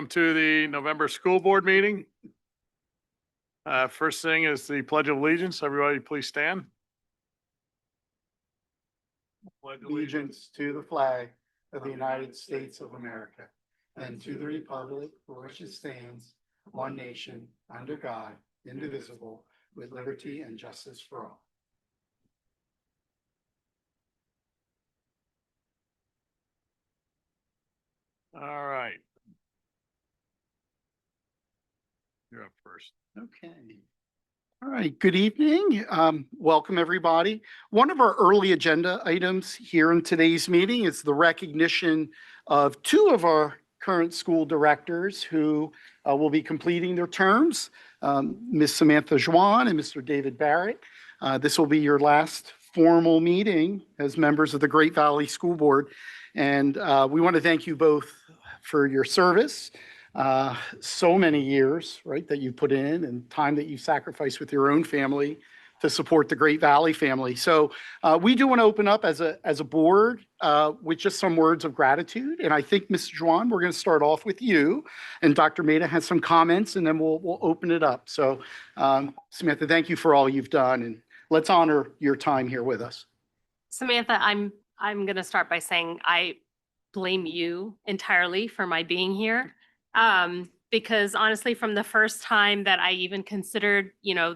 to the November school board meeting. First thing is the Pledge of Allegiance. Everybody please stand. Pledge allegiance to the flag of the United States of America and to the republic for which it stands, one nation, under God, indivisible, with liberty and justice for all. All right. You're up first. Okay. All right. Good evening. Welcome, everybody. One of our early agenda items here in today's meeting is the recognition of two of our current school directors who will be completing their terms, Ms. Samantha Juan and Mr. David Barrett. This will be your last formal meeting as members of the Great Valley School Board. And we want to thank you both for your service. So many years, right, that you put in and time that you sacrificed with your own family to support the Great Valley family. So we do want to open up as a board with just some words of gratitude. And I think, Ms. Juan, we're going to start off with you. And Dr. Maida has some comments, and then we'll open it up. So Samantha, thank you for all you've done. And let's honor your time here with us. Samantha, I'm going to start by saying I blame you entirely for my being here. Because honestly, from the first time that I even considered,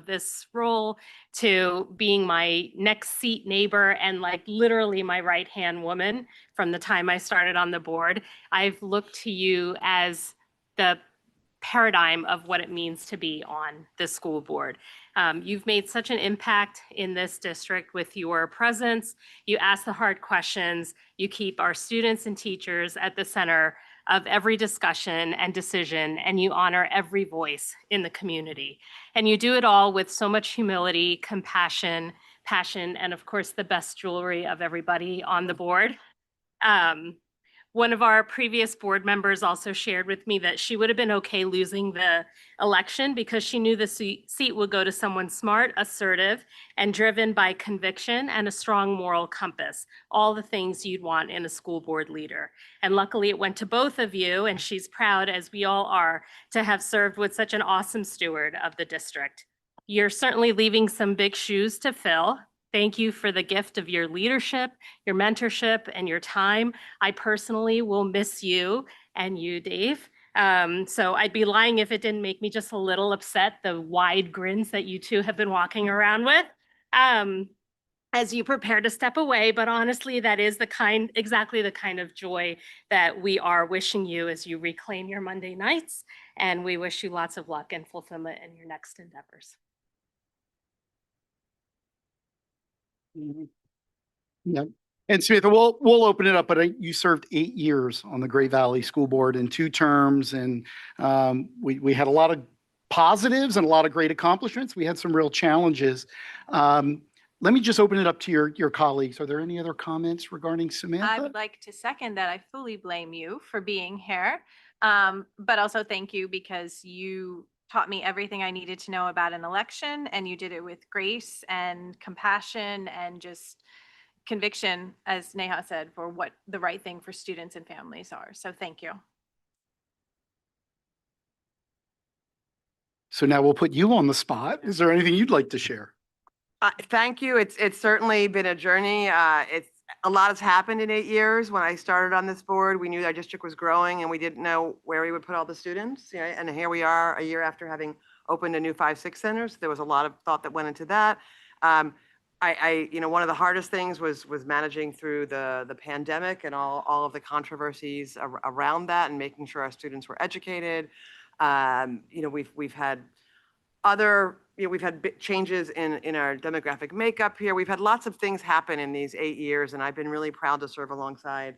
this role to being my next seat neighbor and like literally my right-hand woman from the time I started on the board, I've looked to you as the paradigm of what it means to be on the school board. You've made such an impact in this district with your presence. You ask the hard questions. You keep our students and teachers at the center of every discussion and decision, and you honor every voice in the community. And you do it all with so much humility, compassion, passion, and of course, the best jewelry of everybody on the board. One of our previous board members also shared with me that she would have been okay losing the election because she knew the seat would go to someone smart, assertive, and driven by conviction and a strong moral compass, all the things you'd want in a school board leader. And luckily it went to both of you, and she's proud, as we all are, to have served with such an awesome steward of the district. You're certainly leaving some big shoes to fill. Thank you for the gift of your leadership, your mentorship, and your time. I personally will miss you and you, Dave. So I'd be lying if it didn't make me just a little upset, the wide grins that you two have been walking around with as you prepare to step away. But honestly, that is exactly the kind of joy that we are wishing you as you reclaim your Monday nights. And we wish you lots of luck and fulfillment in your next endeavors. Yeah. And Samantha, we'll open it up, but you served 8 years on the Great Valley School Board in 2 terms, and we had a lot of positives and a lot of great accomplishments. We had some real challenges. Let me just open it up to your colleagues. Are there any other comments regarding Samantha? I would like to second that. I fully blame you for being here, but also thank you because you taught me everything I needed to know about an election, and you did it with grace and compassion and just conviction, as Neha said, for what the right thing for students and families are. So thank you. So now we'll put you on the spot. Is there anything you'd like to share? Thank you. It's certainly been a journey. A lot has happened in 8 years. When I started on this board, we knew our district was growing and we didn't know where we would put all the students. And here we are a year after having opened a new 5-6 centers. There was a lot of thought that went into that. One of the hardest things was managing through the pandemic and all of the controversies around that and making sure our students were educated. We've had we've had changes in our demographic makeup here. We've had lots of things happen in these 8 years, and I've been really proud to serve alongside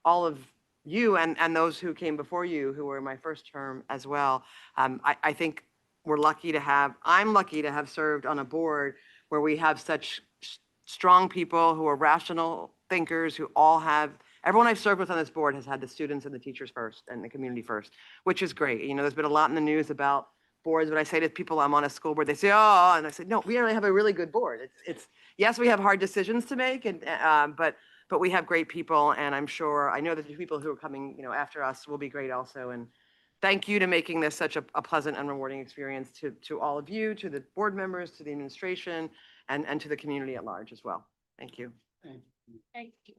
all of you and those who came before you, who were in my first term as well. I think I'm lucky to have served on a board where we have such strong people who are rational thinkers, who everyone I've served with on this board has had the students and the teachers first and the community first, which is great. There's been a lot in the news about boards. When I say to people I'm on a school board, they say, oh, and I said, no, we really have a really good board. It's yes, we have hard decisions to make, and but we have great people, and I know that the people who are coming, after us will be great also. And thank you to making this such a pleasant and rewarding experience to all of you, to the board members, to the administration, and to the community at large as well. Thank you. Thank you.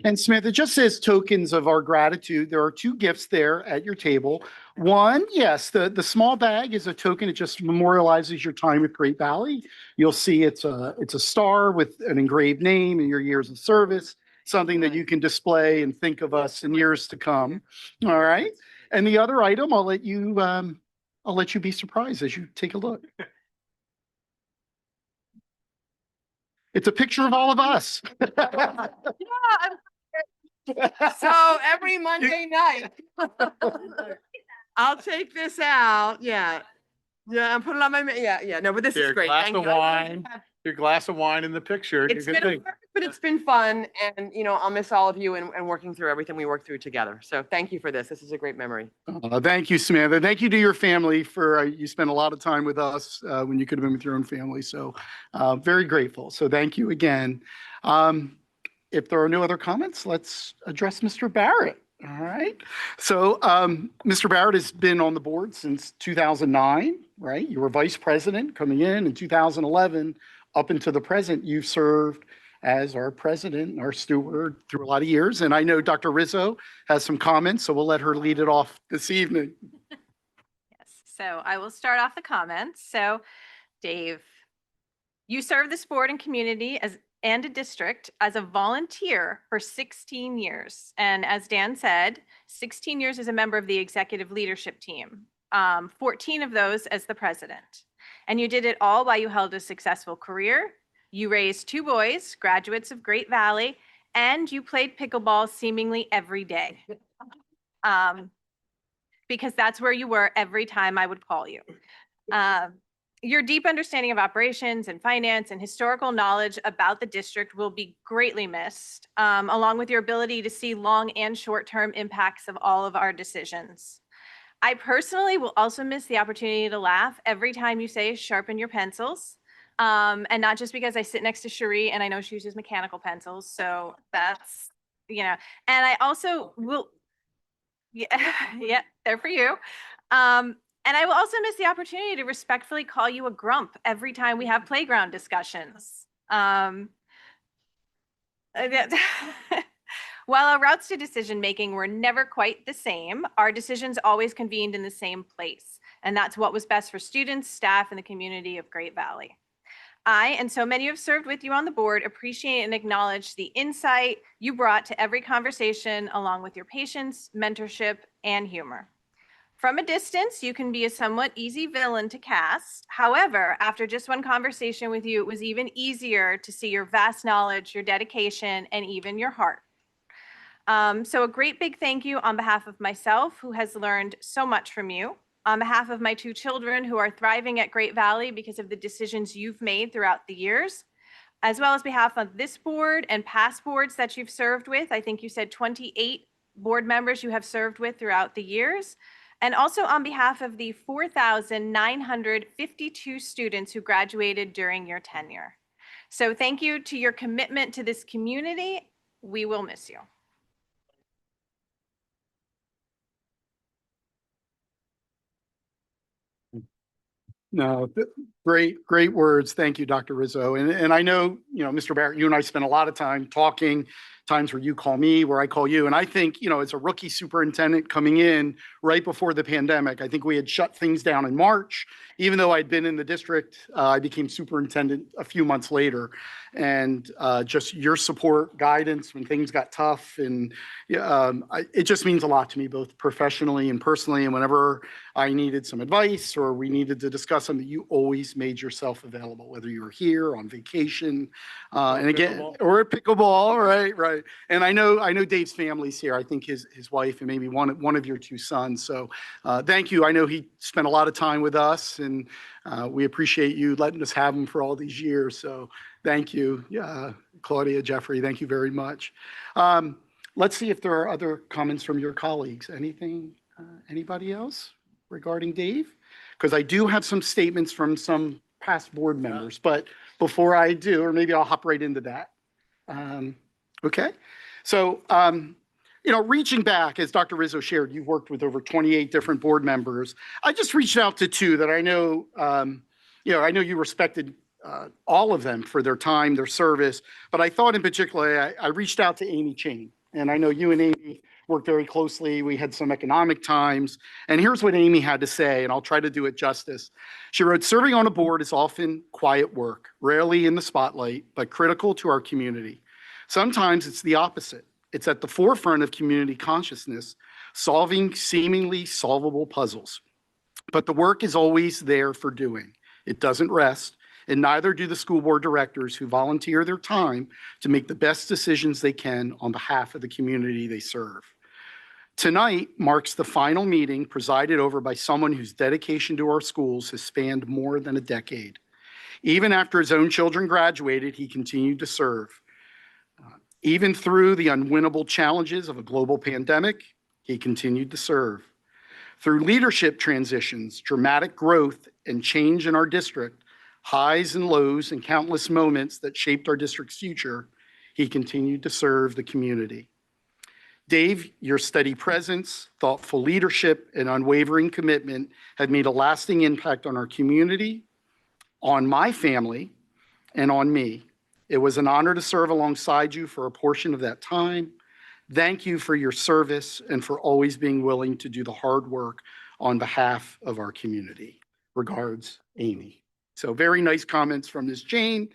And Samantha, just as tokens of our gratitude, there are two gifts there at your table. One, yes, the small bag is a token. It just memorializes your time with Great Valley. You'll see it's a star with an engraved name and your years of service, something that you can display and think of us in years to come. All right. And the other item, I'll let you be surprised as you take a look. It's a picture of all of us. So every Monday night, I'll take this out. Yeah. Yeah, and put it on my, yeah, no, but this is Here, great. glass Thank of you. wine. Your glass of wine in the picture. It's You been can a think. work, but it's been fun, and I'll miss all of you and working through everything we worked through together. So thank you for this. This is a great memory. Thank you, Samantha. Thank you to your family for, you spent a lot of time with us when you could have been with your own family. So very grateful. So thank you again. If there are no other comments, let's address Mr. Barrett. All right. So Mr. Barrett has been on the board since 2009, right? You were vice president coming in 2011 up until the present. You've served as our president and our steward through a lot of years. And I know Dr. Rizzo has some comments, so we'll let her lead it off this evening. Yes, so I will start off the comments. So Dave, you served this board and community and a district as a volunteer for 16 years. And as Dan said, 16 years as a member of the executive leadership team, 14 of those as the president. And you did it all while you held a successful career. You raised 2 boys, graduates of Great Valley, and you played pickleball seemingly every day. Because that's where you were every time I would call you. Your deep understanding of operations and finance and historical knowledge about the district will be greatly missed, along with your ability to see long and short-term impacts of all of our decisions. I personally will also miss the opportunity to laugh every time you say sharpen your pencils. And not just because I sit next to Cherie and I know she uses mechanical pencils. So that's, and I also will, yeah, they're for you. And I will also miss the opportunity to respectfully call you a grump every time we have playground discussions. While our routes to decision-making were never quite the same, our decisions always convened in the same place. And that's what was best for students, staff, and the community of Great Valley. I, and so many who have served with you on the board, appreciate and acknowledge the insight you brought to every conversation, along with your patience, mentorship, and humor. From a distance, you can be a somewhat easy villain to cast. However, after just one conversation with you, it was even easier to see your vast knowledge, your dedication, and even your heart. So a great big thank you on behalf of myself, who has learned so much from you, on behalf of my 2 children who are thriving at Great Valley because of the decisions you've made throughout the years, as well as behalf of this board and past boards that you've served with. I think you said 28 board members you have served with throughout the years. And also on behalf of the 4,952 students who graduated during your tenure. So thank you to your commitment to this community. We will miss you. No, great words. Thank you, Dr. Rizzo. And I know, Mr. Barrett, you and I spent a lot of time talking, times where you call me, where I call you. And I think, as a rookie superintendent coming in right before the pandemic, I think we had shut things down in March. Even though I'd been in the district, I became superintendent a few months later. And just your support, guidance when things got tough. And it just means a lot to me, both professionally and personally. And whenever I needed some advice or we needed to discuss something, you always made yourself available, whether you were here on vacation, and again, pickleball. or at pickleball, right. And I know Dave's family's here. I think his wife and maybe one of your 2 sons. So thank you. I know he spent a lot of time with us, and we appreciate you letting us have him for all these years. So thank you, Claudia, Jeffrey. Thank you very much. Let's see if there are other comments from your colleagues. Anybody else regarding Dave? Because I do have some statements from some past board members, but before I do, or maybe I'll hop right into that. Okay. So reaching back, as Dr. Rizzo shared, you've worked with over 28 different board members. I just reached out to two that I know, I know you respected all of them for their time, their service, but I thought in particular, I reached out to Amy Chain. And I know you and Amy worked very closely. We had some economic times. And here's what Amy had to say, and I'll try to do it justice. She wrote, "Serving on a board is often quiet work, rarely in the spotlight, but critical to our community. Sometimes it's the opposite. It's at the forefront of community consciousness, solving seemingly solvable puzzles. But the work is always there for doing. It doesn't rest, and neither do the school board directors who volunteer their time to make the best decisions they can on behalf of the community they serve." Tonight marks the final meeting presided over by someone whose dedication to our schools has spanned more than a decade. Even after his own children graduated, he continued to serve. Even through the unwinnable challenges of a global pandemic, he continued to serve. Through leadership transitions, dramatic growth, and change in our district, highs and lows, and countless moments that shaped our district's future, he continued to serve the community. Dave, your steady presence, thoughtful leadership, and unwavering commitment have made a lasting impact on our community, on my family, and on me. It was an honor to serve alongside you for a portion of that time. Thank you for your service and for always being willing to do the hard work on behalf of our community. Regards, Amy. So very nice comments from Ms. Jane.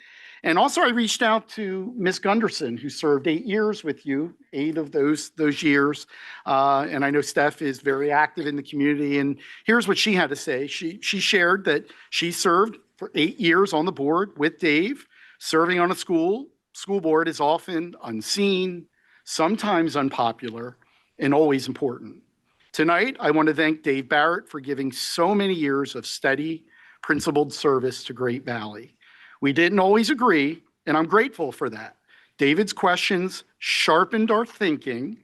And also I reached out to Ms. Gunderson, who served 8 years with you, 8 of those years. And I know Steph is very active in the community. And here's what she had to say. She shared that she served for 8 years on the board with Dave. Serving on a school board is often unseen, sometimes unpopular, and always important. Tonight, I want to thank Dave Barrett for giving so many years of steady, principled service to Great Valley. We didn't always agree, and I'm grateful for that. David's questions sharpened our thinking,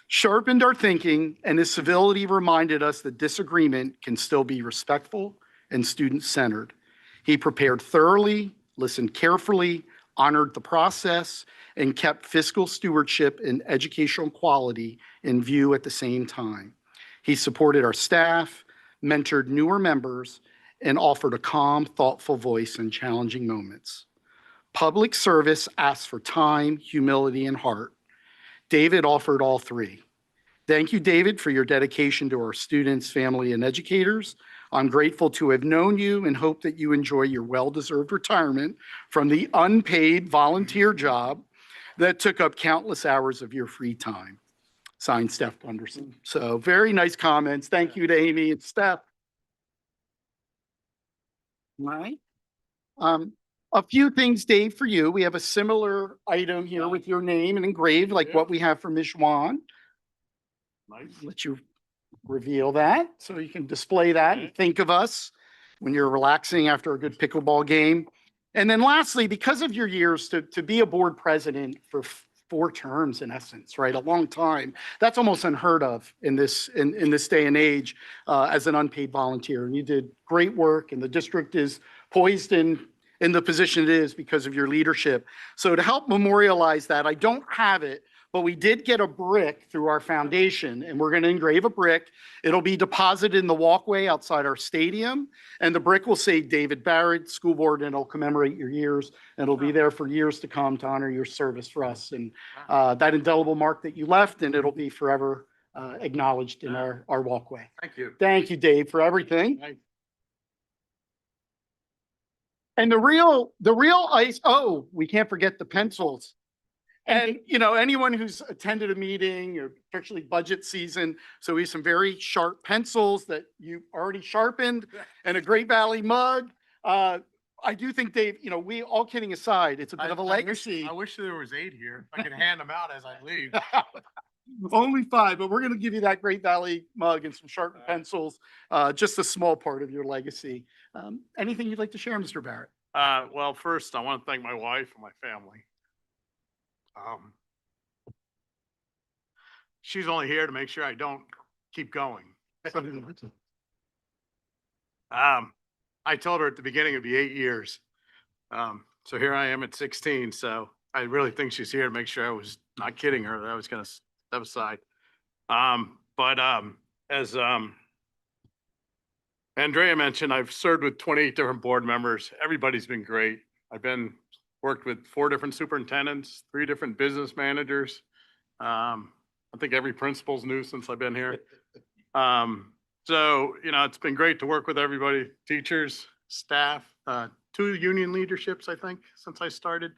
sharpened our thinking, and his civility reminded us that disagreement can still be respectful and student-centered. He prepared thoroughly, listened carefully, honored the process, and kept fiscal stewardship and educational quality in view at the same time. He supported our staff, mentored newer members, and offered a calm, thoughtful voice in challenging moments. Public service asks for time, humility, and heart. David offered all three. Thank you, David, for your dedication to our students, family, and educators. I'm grateful to have known you and hope that you enjoy your well-deserved retirement from the unpaid volunteer job that took up countless hours of your free time. Signed, Steph Gunderson. So very nice comments. Thank you to Amy and Steph. All right. A few things, Dave, for you. We have a similar item here with your name and engraved like what we have for Ms. Juan. Nice. Let you reveal that so you can display that and think of us when you're relaxing after a good pickleball game. And then lastly, because of your years to be a board president for 4 terms in essence, right? A long time. That's almost unheard of in this day and age as an unpaid volunteer. And you did great work, and the district is poised in the position it is because of your leadership. So to help memorialize that, I don't have it, but we did get a brick through our foundation, and we're going to engrave a brick. It'll be deposited in the walkway outside our stadium, and the brick will say David Barrett, School Board, and it'll commemorate your years, and it'll be there for years to come to honor your service for us, and that indelible mark that you left, and it'll be forever acknowledged in our walkway. Thank you. Thank you, Dave, for everything. Thank- And the real ice, oh, we can't forget the pencils. And, anyone who's attended a meeting or particularly budget season, so we have some very sharp pencils that you already sharpened and a Great Valley mug. I do think, Dave, we, all kidding aside, it's a bit of a legacy. I wish there was 8 here. I can hand them out as I leave. Only 5, but we're going to give you that Great Valley mug and some sharpened pencils, just a small part of your legacy. Anything you'd like to share, Mr. Barrett? Well, first, I want to thank my wife and my family. She's only here to make sure I don't keep going. I told her at the beginning it'd be 8 years. So here I am at 16. So I really think she's here to make sure I was not kidding her, that I was gonna step aside. But as Andrea mentioned, I've served with 28 different board members. Everybody's been great. Worked with 4 different superintendents, 3 different business managers. I think every principal's new since I've been here. So, it's been great to work with everybody, teachers, staff, 2 union leaderships, I think, since I started.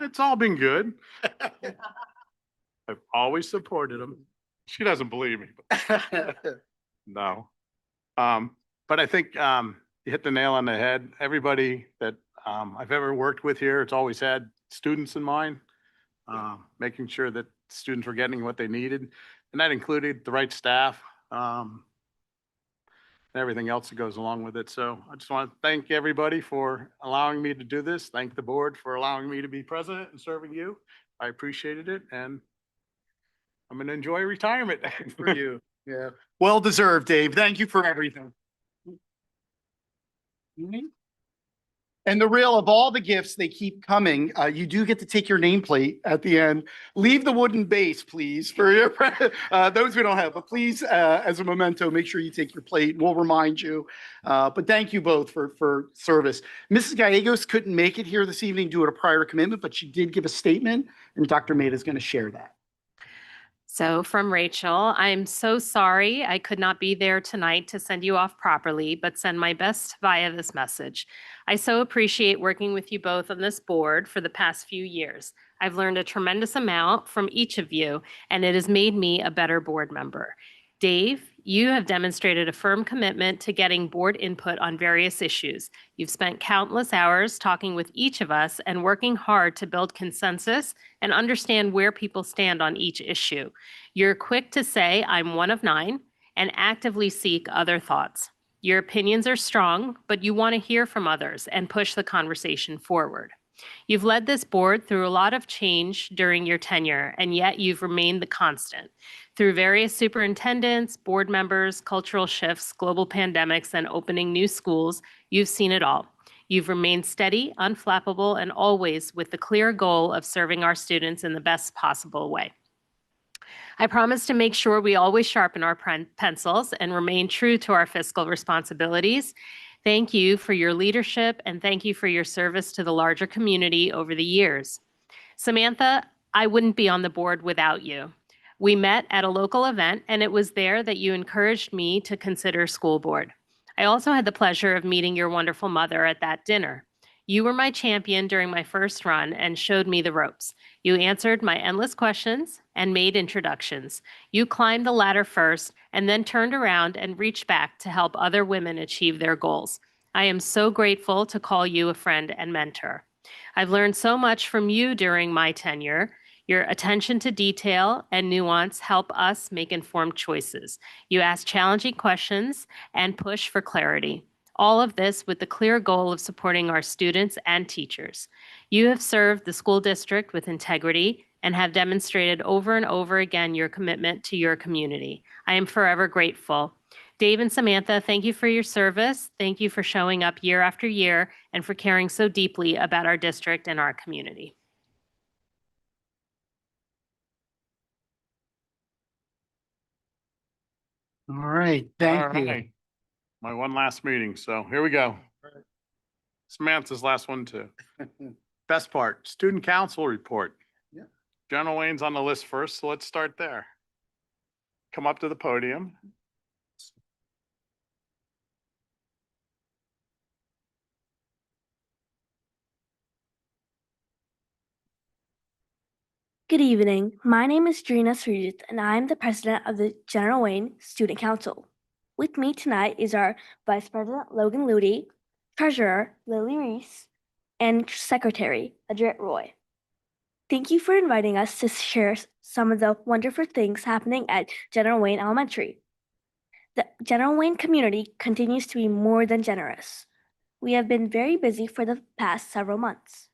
It's all been good. I've always supported them. She doesn't believe me. No. But I think you hit the nail on the head. Everybody that I've ever worked with here, it's always had students in mind, making sure that students were getting what they needed. And that included the right staff, and everything else that goes along with it. So I just want to thank everybody for allowing me to do this. Thank the board for allowing me to be president and serving you. I appreciated it, and I'm going to enjoy retirement. For you. Yeah. Well deserved, Dave. Thank you for everything. And the real of all the gifts, they keep coming. You do get to take your nameplate at the end. Leave the wooden base, please, for your those we don't have. But please, as a memento, make sure you take your plate. We'll remind you. But thank you both for service. Mrs. Gallegos couldn't make it here this evening due to a prior commitment, but she did give a statement, and Dr. Maida is going to share that. So from Rachel, I'm so sorry I could not be there tonight to send you off properly, but send my best via this message. I so appreciate working with you both on this board for the past few years. I've learned a tremendous amount from each of you, and it has made me a better board member. Dave, you have demonstrated a firm commitment to getting board input on various issues. You've spent countless hours talking with each of us and working hard to build consensus and understand where people stand on each issue. You're quick to say, I'm one of 9, and actively seek other thoughts. Your opinions are strong, but you want to hear from others and push the conversation forward. You've led this board through a lot of change during your tenure, and yet you've remained the constant. Through various superintendents, board members, cultural shifts, global pandemics, and opening new schools, you've seen it all. You've remained steady, unflappable, and always with the clear goal of serving our students in the best possible way. I promise to make sure we always sharpen our pencils and remain true to our fiscal responsibilities. Thank you for your leadership, and thank you for your service to the larger community over the years. Samantha, I wouldn't be on the board without you. We met at a local event, and it was there that you encouraged me to consider school board. I also had the pleasure of meeting your wonderful mother at that dinner. You were my champion during my first run and showed me the ropes. You answered my endless questions and made introductions. You climbed the ladder first and then turned around and reached back to help other women achieve their goals. I am so grateful to call you a friend and mentor. I've learned so much from you during my tenure. Your attention to detail and nuance help us make informed choices. You ask challenging questions and push for clarity. All of this with the clear goal of supporting our students and teachers. You have served the school district with integrity and have demonstrated over and over again your commitment to your community. I am forever grateful. Dave and Samantha, thank you for your service. Thank you for showing up year after year and for caring so deeply about our district and our community. All right, thank you. Alright. My one last meeting, so here we go. Samantha's last one too. Best part, student council report. Yeah. General Wayne's on the list first, so let's start there. Come up to the podium. Good evening. My name is Drina Srijit, and I am the president of the General Wayne Student Council. With me tonight is our Vice President Logan Ludi, Treasurer Lily Reese, and Secretary Adrit Roy. Thank you for inviting us to share some of the wonderful things happening at General Wayne Elementary. The General Wayne community continues to be more than generous. We have been very busy for the past several months.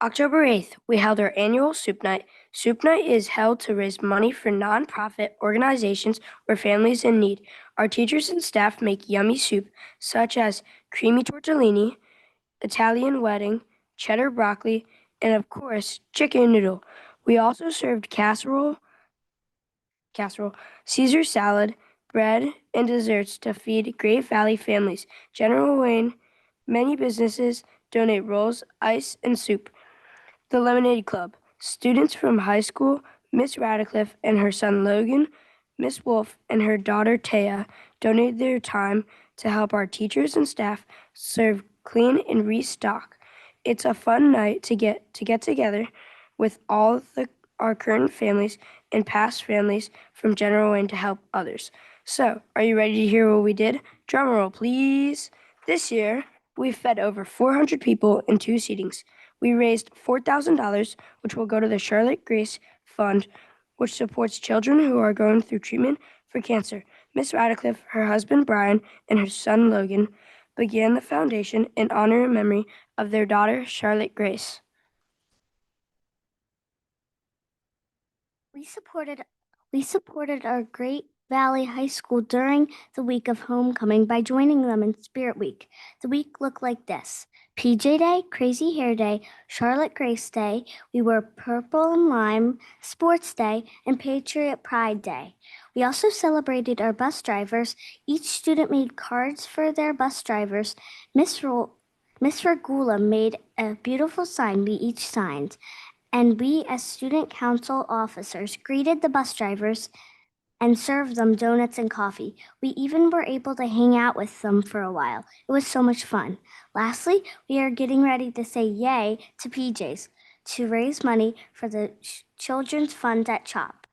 October 8th, we held our annual Soup Night. Soup Night is held to raise money for nonprofit organizations or families in need. Our teachers and staff make yummy soup such as creamy tortellini, Italian wedding, cheddar broccoli, and of course, chicken noodle. We also served casserole, Caesar salad, bread, and desserts to feed Great Valley families. General Wayne, many businesses donate rolls, ice, and soup. The Lemonade Club. Students from high school, Miss Radcliffe and her son Logan, Miss Wolf and her daughter Taya donated their time to help our teachers and staff serve, clean, and restock. It's a fun night to get together with our current families and past families from General Wayne to help others. So, are you ready to hear what we did? Drum roll, please. This year, we fed over 400 people in 2 seatings. We raised $4,000, which will go to the Charlotte Grace Fund, which supports children who are going through treatment for cancer. Miss Radcliffe, her husband Brian, and her son Logan began the foundation in honor and memory of their daughter Charlotte Grace. We supported our Great Valley High School during the week of homecoming by joining them in Spirit Week. The week looked like this: PJ Day, Crazy Hair Day, Charlotte Grace Day, we wore purple and lime, Sports Day, and Patriot Pride Day. We also celebrated our bus drivers. Each student made cards for their bus drivers. Miss Regula made a beautiful sign we each signed, and we as student council officers greeted the bus drivers and served them donuts and coffee. We even were able to hang out with them for a while. It was so much fun. Lastly, we are getting ready to say yay to PJs to raise money for the Children's Fund at CHOP.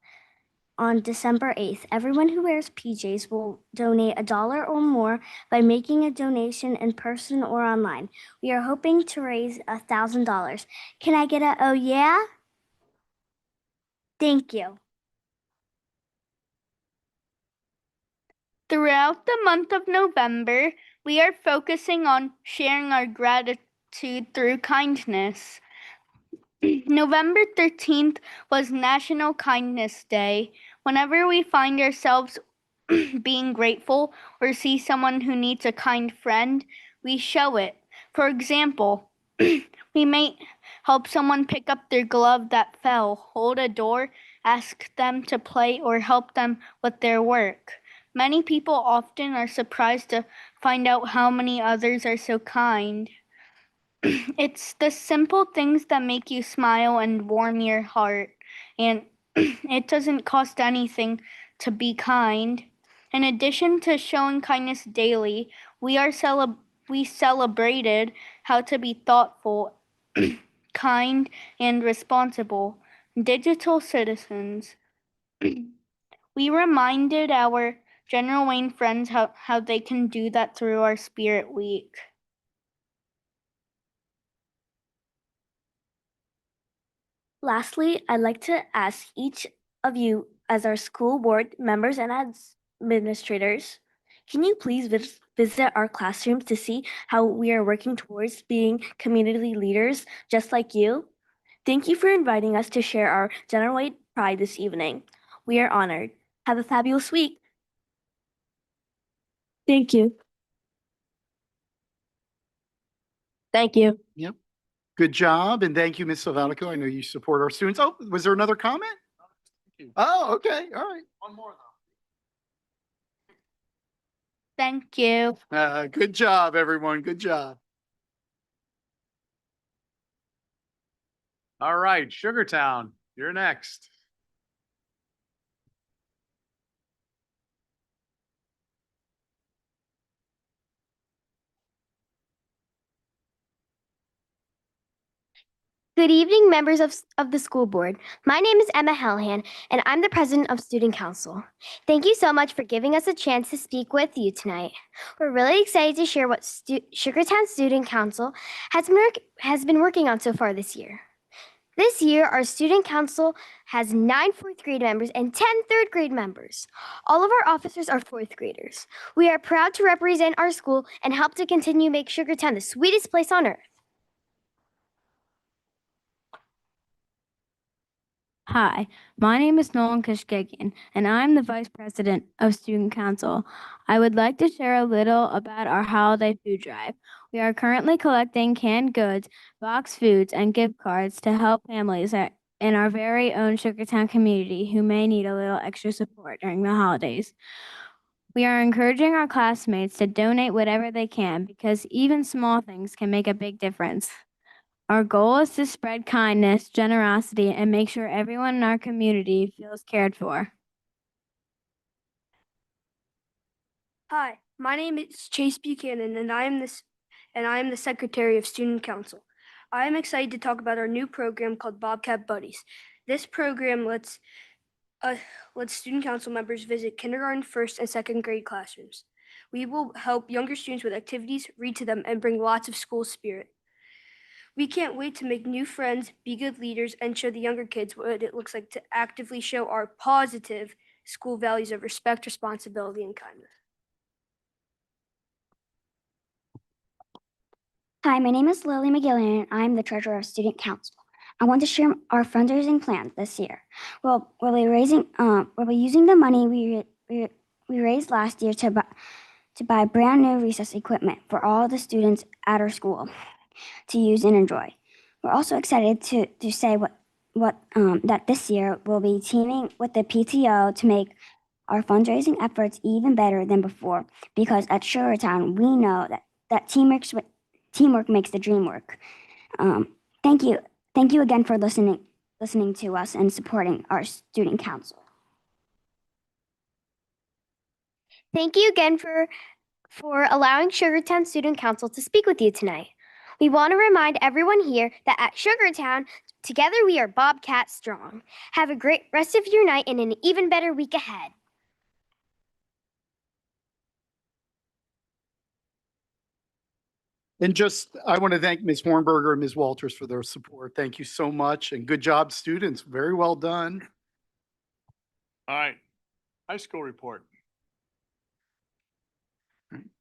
On December 8th, everyone who wears PJs will donate $1 or more by making a donation in person or online. We are hoping to raise $1,000. Can I get a oh yeah? Thank you. Throughout the month of November, we are focusing on sharing our gratitude through kindness. November 13th was National Kindness Day. Whenever we find ourselves being grateful or see someone who needs a kind friend, we show it. For example, we may help someone pick up their glove that fell, hold a door, ask them to play, or help them with their work. Many people often are surprised to find out how many others are so kind. It's the simple things that make you smile and warm your heart, and it doesn't cost anything to be kind. In addition to showing kindness daily, we celebrated how to be thoughtful, kind, and responsible digital citizens. We reminded our General Wayne friends how they can do that through our Spirit Week. Lastly, I'd like to ask each of you, as our school board members and as administrators, can you please visit our classrooms to see how we are working towards being community leaders just like you? Thank you for inviting us to share our General Wayne pride this evening. We are honored. Have a fabulous week. Thank you. Thank you. Yep. Good job, and thank you, Ms. Salvatico. I know you support our students. Oh, was there another comment? Oh, okay, all right. One more Thank you. Good job, everyone. Good job. though. All right, Sugartown, you're next. Good evening, members of the school board. My name is Emma Hellhan, and I'm the president of Student Council. Thank you so much for giving us a chance to speak with you tonight. We're really excited to share what Sugartown Student Council has been working on so far this year. This year, our Student Council has 9 fourth grade members and 10 third grade members. All of our officers are fourth graders. We are proud to represent our school and help to continue make Sugartown the sweetest place on earth. Hi, my name is Nolan Kishkegian, and I'm the Vice President of Student Council. I would like to share a little about our holiday food drive. We are currently collecting canned goods, boxed foods, and gift cards to help families in our very own Sugartown community who may need a little extra support during the holidays. We are encouraging our classmates to donate whatever they can because even small things can make a big difference. Our goal is to spread kindness, generosity, and make sure everyone in our community feels cared for. Hi, my name is Chase Buchanan, and I am the Secretary of Student Council. I am excited to talk about our new program called Bobcat Buddies. This program lets student council members visit kindergarten, first, and second grade classrooms. We will help younger students with activities, read to them, and bring lots of school spirit. We can't wait to make new friends, be good leaders, and show the younger kids what it looks like to actively show our positive school values of respect, responsibility, and kindness. Hi, my name is Lily McGillian, and I'm the treasurer of Student Council. I want to share our fundraising plan this year. We'll be using the money we raised last year to buy brand new recess equipment for all the students at our school to use and enjoy. We're also excited to say that this year we'll be teaming with the PTO to make our fundraising efforts even better than before, because at Sugartown we know that teamwork makes the dream work. Thank you again for listening to us and supporting our student council. Thank you again for allowing Sugartown Student Council to speak with you tonight. We want to remind everyone here that at Sugartown, together we are Bobcat Strong. Have a great rest of your night and an even better week ahead. And I want to thank Ms. Hornberger and Ms. Walters for their support. Thank you so much, and good job, students. Very well done. All right, high school report.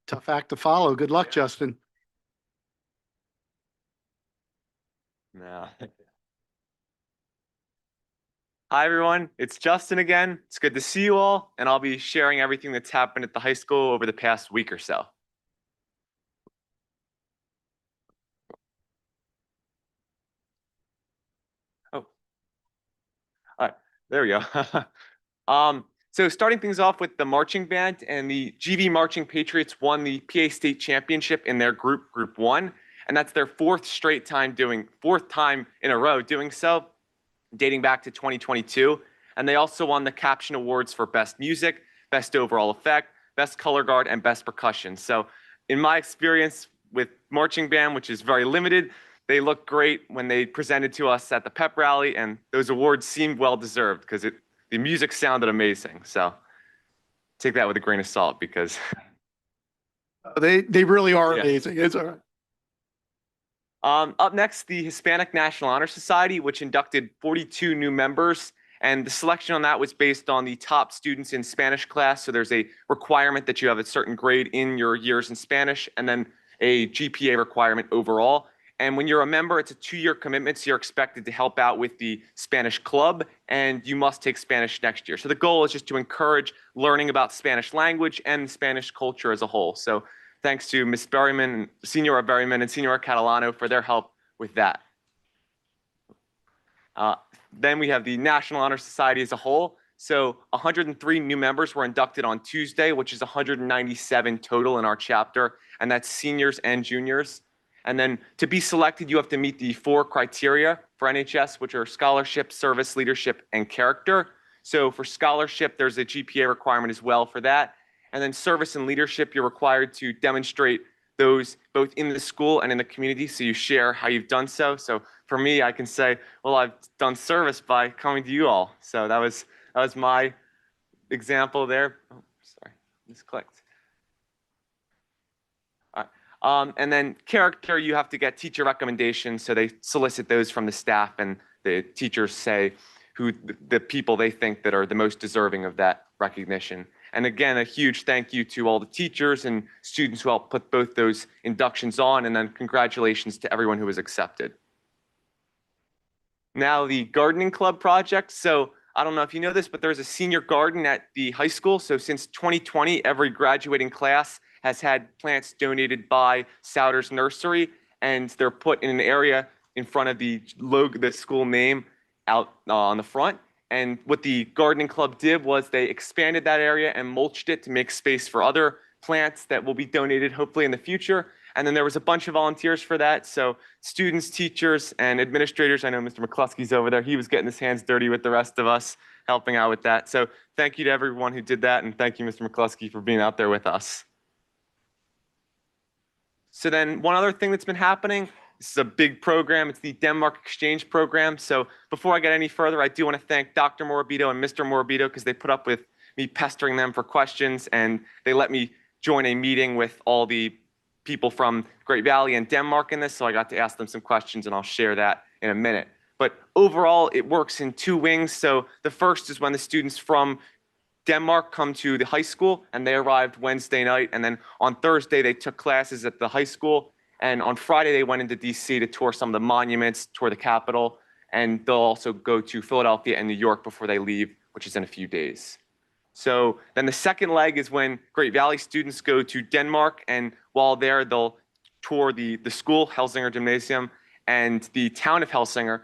Tough act to follow. Good luck, Justin. No. Hi, everyone. It's Justin again. It's good to see you all, and I'll be sharing everything that's happened at the high school over the past week or so. Oh. All right, there we go. So starting things off with the marching band, and the GV Marching Patriots won the PA State Championship in their group 1, and that's their fourth time in a row doing so, dating back to 2022. And they also won the Caption Awards for Best Music, Best Overall Effect, Best Color Guard, and Best Percussion. So in my experience with marching band, which is very limited, they looked great when they presented to us at the pep rally, and those awards seemed well deserved because the music sounded amazing. So take that with a grain of salt because They really are Yeah. amazing. It's all right. Up next, the Hispanic National Honor Society, which inducted 42 new members. And the selection on that was based on the top students in Spanish class. So there's a requirement that you have a certain grade in your years in Spanish, and then a GPA requirement overall. And when you're a member, it's a 2-year commitment. So you're expected to help out with the Spanish club, and you must take Spanish next year. So the goal is just to encourage learning about Spanish language and Spanish culture as a whole. So thanks to Ms. Berryman, Senora Berryman, and Senora Catalano for their help with that. Then we have the National Honor Society as a whole. So 103 new members were inducted on Tuesday, which is 197 total in our chapter, and that's seniors and juniors. And then to be selected, you have to meet the 4 criteria for NHS, which are scholarship, service, leadership, and character. So for scholarship, there's a GPA requirement as well for that. And then service and leadership, you're required to demonstrate those both in the school and in the community. So you share how you've done so. So for me, I can say, well, I've done service by coming to you all. So that was my example there. Oh, sorry, misclicked. All right. And then character, you have to get teacher recommendations. So they solicit those from the staff, and the teachers say who the people they think that are the most deserving of that recognition. And again, a huge thank you to all the teachers and students who helped put both those inductions on, and then congratulations to everyone who was accepted. now the gardening club project. So I don't know if you know this, but there's a senior garden at the high school. So since 2020, every graduating class has had plants donated by Souders Nursery, and they're put in an area in front of the logo, the school name out on the front. And what the gardening club did was they expanded that area and mulched it to make space for other plants that will be donated hopefully in the future. And then there was a bunch of volunteers for that. So students, teachers, and administrators. I know Mr. McCluskey's over there. He was getting his hands dirty with the rest of us, helping out with that. So thank you to everyone who did that. And thank you, Mr. McCluskey, for being out there with us. So then one other thing that's been happening, this is a big program. It's the Denmark Exchange Program. So before I get any further, I do want to thank Dr. Morabito and Mr. Morabito because they put up with me pestering them for questions, and they let me join a meeting with all the people from Great Valley and Denmark in this. So I got to ask them some questions, and I'll share that in a minute. But overall, it works in two wings. So the first is when the students from Denmark come to the high school, and they arrived Wednesday night. And then on Thursday, they took classes at the high school. And on Friday, they went into DC to tour some of the monuments, tour the Capitol. And they'll also go to Philadelphia and New York before they leave, which is in a few days. So then the second leg is when Great Valley students go to Denmark. And while there, they'll tour the school, Helsinger Gymnasium, and the town of Helsinger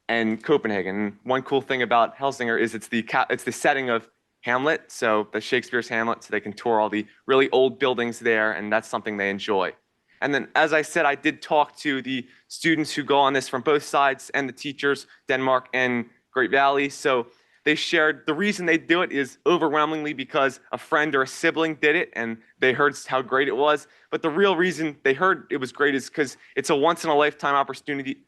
and Copenhagen. And one cool thing about Helsinger is it's the setting of Hamlet, so the Shakespeare's Hamlet, so they can tour all the really old buildings there, and that's something they enjoy. And then, as I said, I did talk to the students who go on this from both sides and the teachers, Denmark and Great Valley. So they shared the reason they do it is overwhelmingly because a friend or a sibling did it and they heard how great it was. But the real reason they heard it was great is because it's a once-in-a-lifetime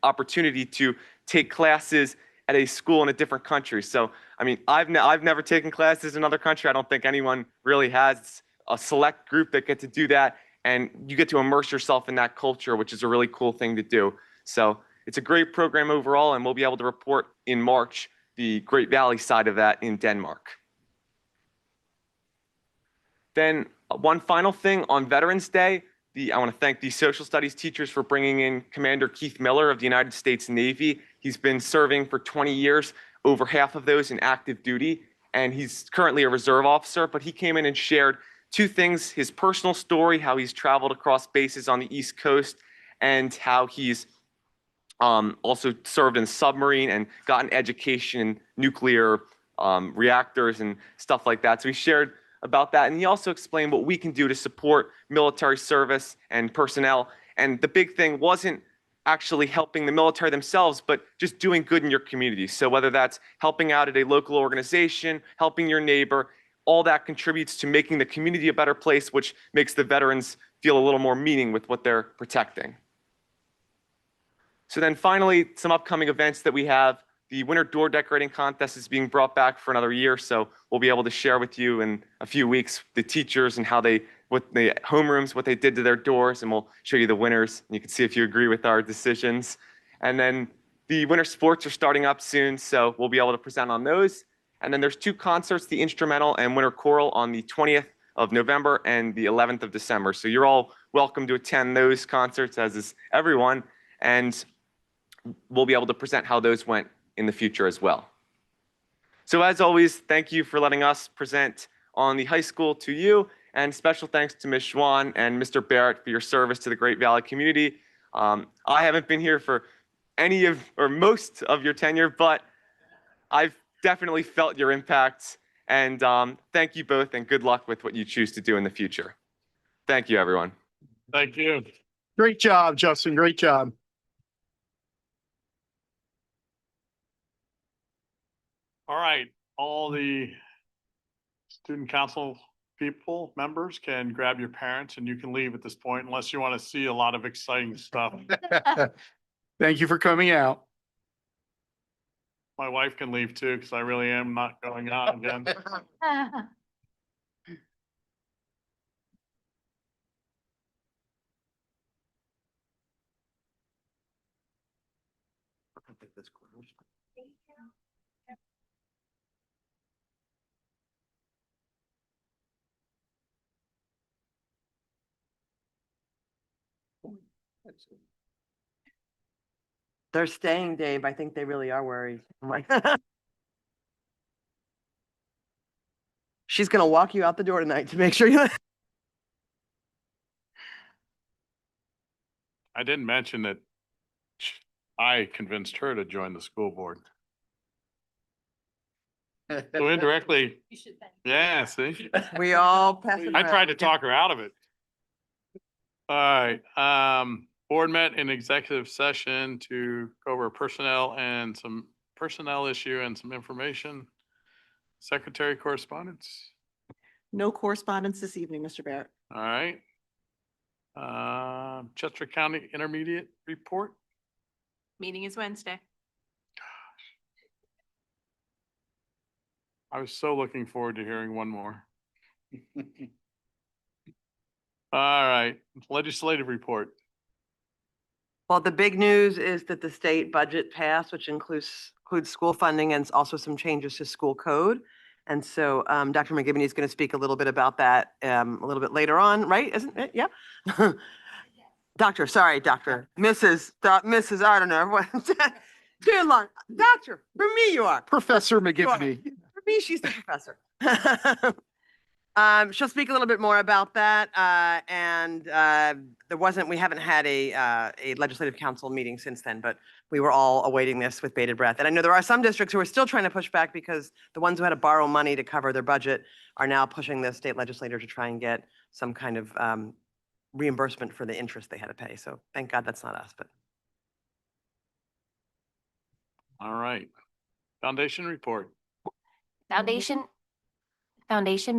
opportunity to take classes at a school in a different country. So, I mean, I've never taken classes in another country. I don't think anyone really has. It's a select group that get to do that, and you get to immerse yourself in that culture, which is a really cool thing to do. So it's a great program overall, and we'll be able to report in March the Great Valley side of that in Denmark. Then one final thing on Veterans Day, I want to thank the social studies teachers for bringing in Commander Keith Miller of the United States Navy. He's been serving for 20 years, over half of those in active duty, and he's currently a reserve officer, but he came in and shared two things: his personal story, how he's traveled across bases on the East Coast, and how he's also served in submarine and gotten education in nuclear reactors and stuff like that. So he shared about that. And he also explained what we can do to support military service and personnel. And the big thing wasn't actually helping the military themselves, but just doing good in your community. So whether that's helping out at a local organization, helping your neighbor, all that contributes to making the community a better place, which makes the veterans feel a little more meaning with what they're protecting. So then finally, some upcoming events that we have. The Winter Door Decorating Contest is being brought back for another year, so we'll be able to share with you in a few weeks the teachers and how what the homerooms, what they did to their doors, and we'll show you the winners. And you can see if you agree with our decisions. And then the winter sports are starting up soon, so we'll be able to present on those. And then there's two concerts, the instrumental and winter choral, on the 20th of November and the 11th of December. So you're all welcome to attend those concerts, as is everyone. And we'll be able to present how those went in the future as well. So as always, thank you for letting us present on the high school to you, and special thanks to Ms. Schwan and Mr. Barrett for your service to the Great Valley community. I haven't been here for any of or most of your tenure, but I've definitely felt your impact, and thank you both, and good luck with what you choose to do in the future. Thank you, everyone. Thank you. Great job, Justin. Great job. All right, all the student council people, members can grab your parents and you can leave at this point unless you want to see a lot of exciting stuff. Thank you for coming out. My wife can leave too, because I really am not going out again. They're staying, Dave. I think they really are worried. I'm like, she's gonna walk you out the door tonight to make sure you. I didn't mention that I convinced her to join the school board. So indirectly, You should thank. yeah, see? We all pass it I around. tried to talk her out of it. All right, board met in executive session to go over personnel and some personnel issue and some information. Secretary correspondence, No correspondence this evening, Mr. Barrett. all right. Chester County Intermediate Report, Meeting is Wednesday. I was so looking forward to hearing one more. All right, legislative report. Well, the big news is that the state budget passed, which includes school funding and also some changes to school code. And so Dr. McGivney is going to speak a little bit about that a little bit later on, right? Isn't it? Yeah. Doctor, sorry, Doctor. Mrs., I don't know. what- Too long. Doctor, for me you are. Professor McGivney. For me, she's the professor. She'll speak a little bit more about that. We haven't had a legislative council meeting since then, but we were all awaiting this with bated breath. And I know there are some districts who are still trying to push back because the ones who had to borrow money to cover their budget are now pushing the state legislature to try and get some kind of reimbursement for the interest they had to pay. So thank God that's not us, but. All right, foundation report. Foundation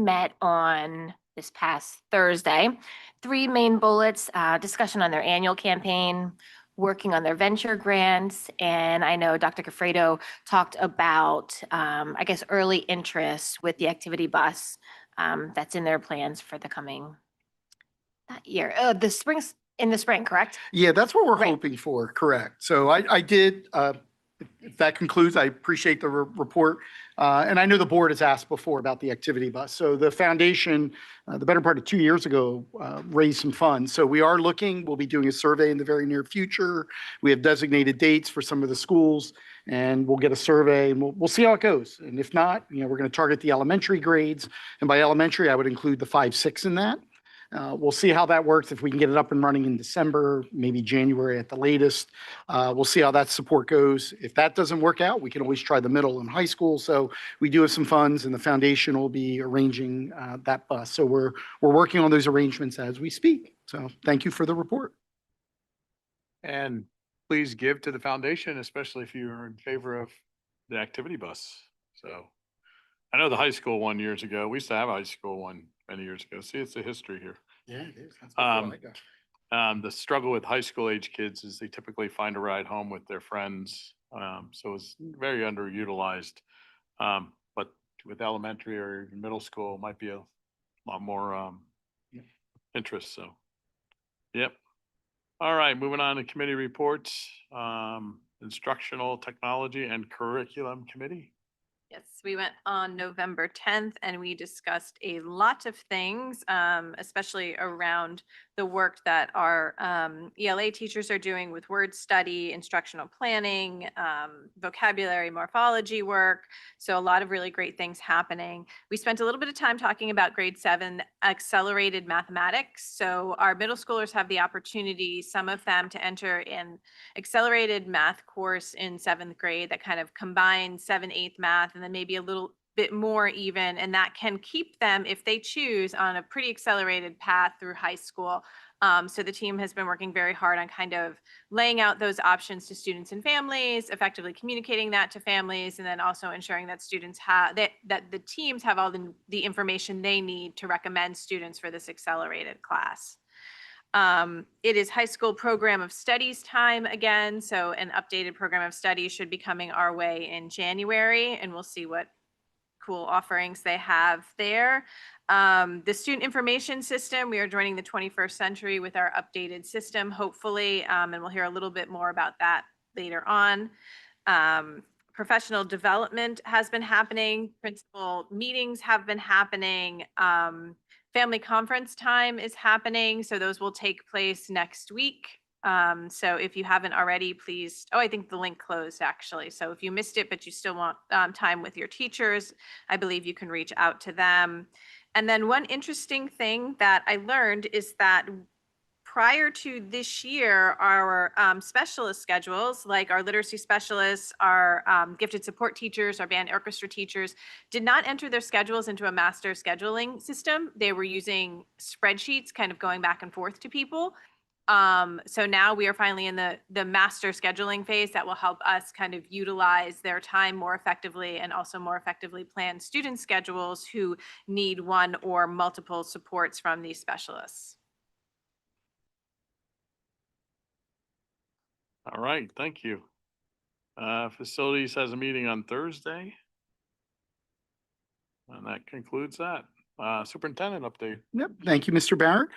met on this past Thursday. 3 main bullets, discussion on their annual campaign, working on their venture grants, and I know Dr. Gafredo talked about, I guess, early interest with the activity bus that's in their plans for the coming year, in the spring, correct? Yeah, that's what we're Right. hoping for, correct. So I did, if that concludes, I appreciate the report. And I know the board has asked before about the activity bus. So the foundation, the better part of 2 years ago, raised some funds. So we are looking, we'll be doing a survey in the very near future. We have designated dates for some of the schools and we'll get a survey and we'll see how it goes. And if not, we're going to target the elementary grades. And by elementary, I would include the 5, 6 in that. We'll see how that works. If we can get it up and running in December, maybe January at the latest. We'll see how that support goes. If that doesn't work out, we can always try the middle and high school. So we do have some funds and the foundation will be arranging that bus. So we're working on those arrangements as we speak. So thank you for the report. And please give to the foundation, especially if you are in favor of the activity bus. So I know the high school one years ago. We used to have a high school one many years ago. See, it's a history here. Yeah, it is. That's The struggle with high school age kids is they typically find a ride home with their friends. So it's very underutilized. But with elementary or middle school, it might be a lot more interest. So, yep. All right, moving on to committee reports. Instructional Technology and Curriculum Committee. Yes, we went on November 10th and we discussed a lot of things, especially around the work that our ELA teachers are doing with word study, instructional planning, vocabulary, morphology work. So a lot of really great things happening. We spent a little bit of time talking about grade 7 accelerated mathematics. So our middle schoolers have the opportunity, some of them, to enter an accelerated math course in 7th grade that kind of combines 7th, 8th math and then maybe a little bit more even, and that can keep them, if they choose, on a pretty accelerated path through high school. So the team has been working very hard on kind of laying out those options to students and families, effectively communicating that to families, and then also ensuring that students have, that the teams have all the information they need to recommend students for this accelerated class. It is high school program of studies time again, so an updated program of studies should be coming our way in January, and we'll see what cool offerings they have there. The student information system, we are joining the 21st century with our updated system, hopefully, and we'll hear a little bit more about that later on. Professional development has been happening, principal meetings have been happening. Family conference time is happening, so those will take place next week. So if you haven't already, please, I think the link closed actually. So if you missed it, but you still want time with your teachers, I believe you can reach out to them. And then one interesting thing that I learned is that prior to this year, our specialist schedules, like our literacy specialists, our gifted support teachers, our band orchestra teachers, did not enter their schedules into a master scheduling system. They were using spreadsheets, kind of going back and forth to people. So now we are finally in the master scheduling phase that will help us kind of utilize their time more effectively and also more effectively plan student schedules who need one or multiple supports from these specialists. All right, thank you. Facilities has a meeting on Thursday. And that concludes that. Superintendent update. Yep, thank you, Mr. Barrett.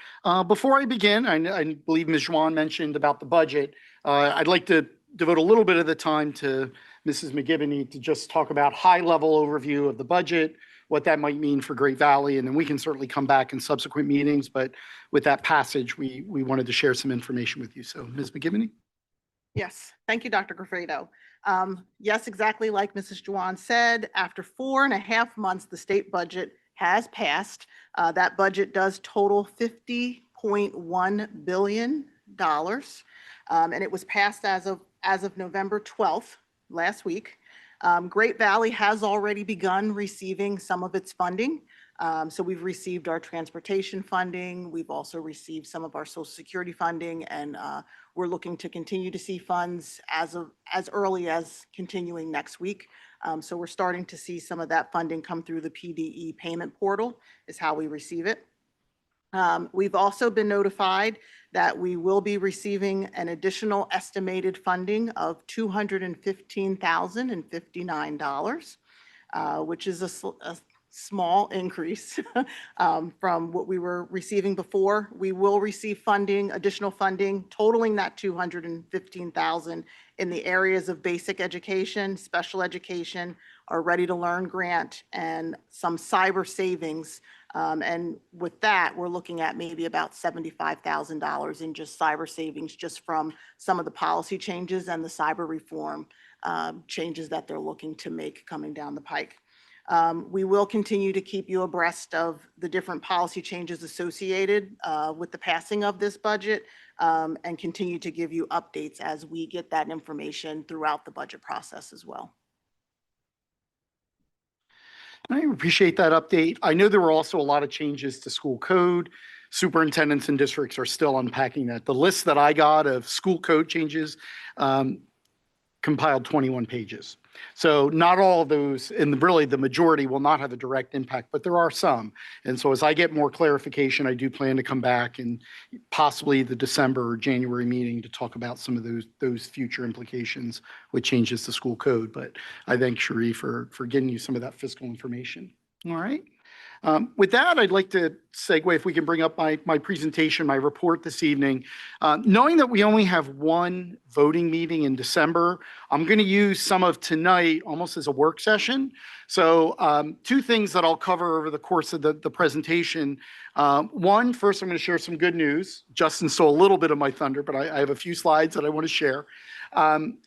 Before I begin, I believe Ms. Juan mentioned about the budget. I'd like to devote a little bit of the time to Mrs. McGivney to just talk about high-level overview of the budget, what that might mean for Great Valley, and then we can certainly come back in subsequent meetings. But with that passage, we wanted to share some information with you. So, Ms. McGivney? Yes, thank you, Dr. Gafredo. Yes, exactly like Mrs. Juwan said, after 4.5 months, the state budget has passed. That budget does total $50.1 billion. And it was passed as of November 12th, last week. Great Valley has already begun receiving some of its funding. So we've received our transportation funding. We've also received some of our Social Security funding, and we're looking to continue to see funds as early as continuing next week. So we're starting to see some of that funding come through the PDE payment portal is how we receive it. We've also been notified that we will be receiving an additional estimated funding of $215,059, which is a small increase from what we were receiving before. We will receive funding, additional funding, totaling that $215,000 in the areas of basic education, special education, our Ready to Learn grant, and some cyber savings. And with that, we're looking at maybe about $75,000 in just cyber savings, just from some of the policy changes and the cyber reform changes that they're looking to make coming down the pike. We will continue to keep you abreast of the different policy changes associated with the passing of this budget, and continue to give you updates as we get that information throughout the budget process as well. I appreciate that update. I know there were also a lot of changes to school code. Superintendents and districts are still unpacking that. The list that I got of school code changes compiled 21 pages. So not all of those, and really the majority will not have a direct impact, but there are some. And so as I get more clarification, I do plan to come back and possibly the December or January meeting to talk about some of those future implications with changes to school code. But I thank Cherie for getting you some of that fiscal information. All right. With that, I'd like to segue, if we can bring up my presentation, my report this evening. Knowing that we only have one voting meeting in December, I'm going to use some of tonight almost as a work session. So two things that I'll cover over the course of the presentation. One, first, I'm going to share some good news. Justin stole a little bit of my thunder, but I have a few slides that I want to share.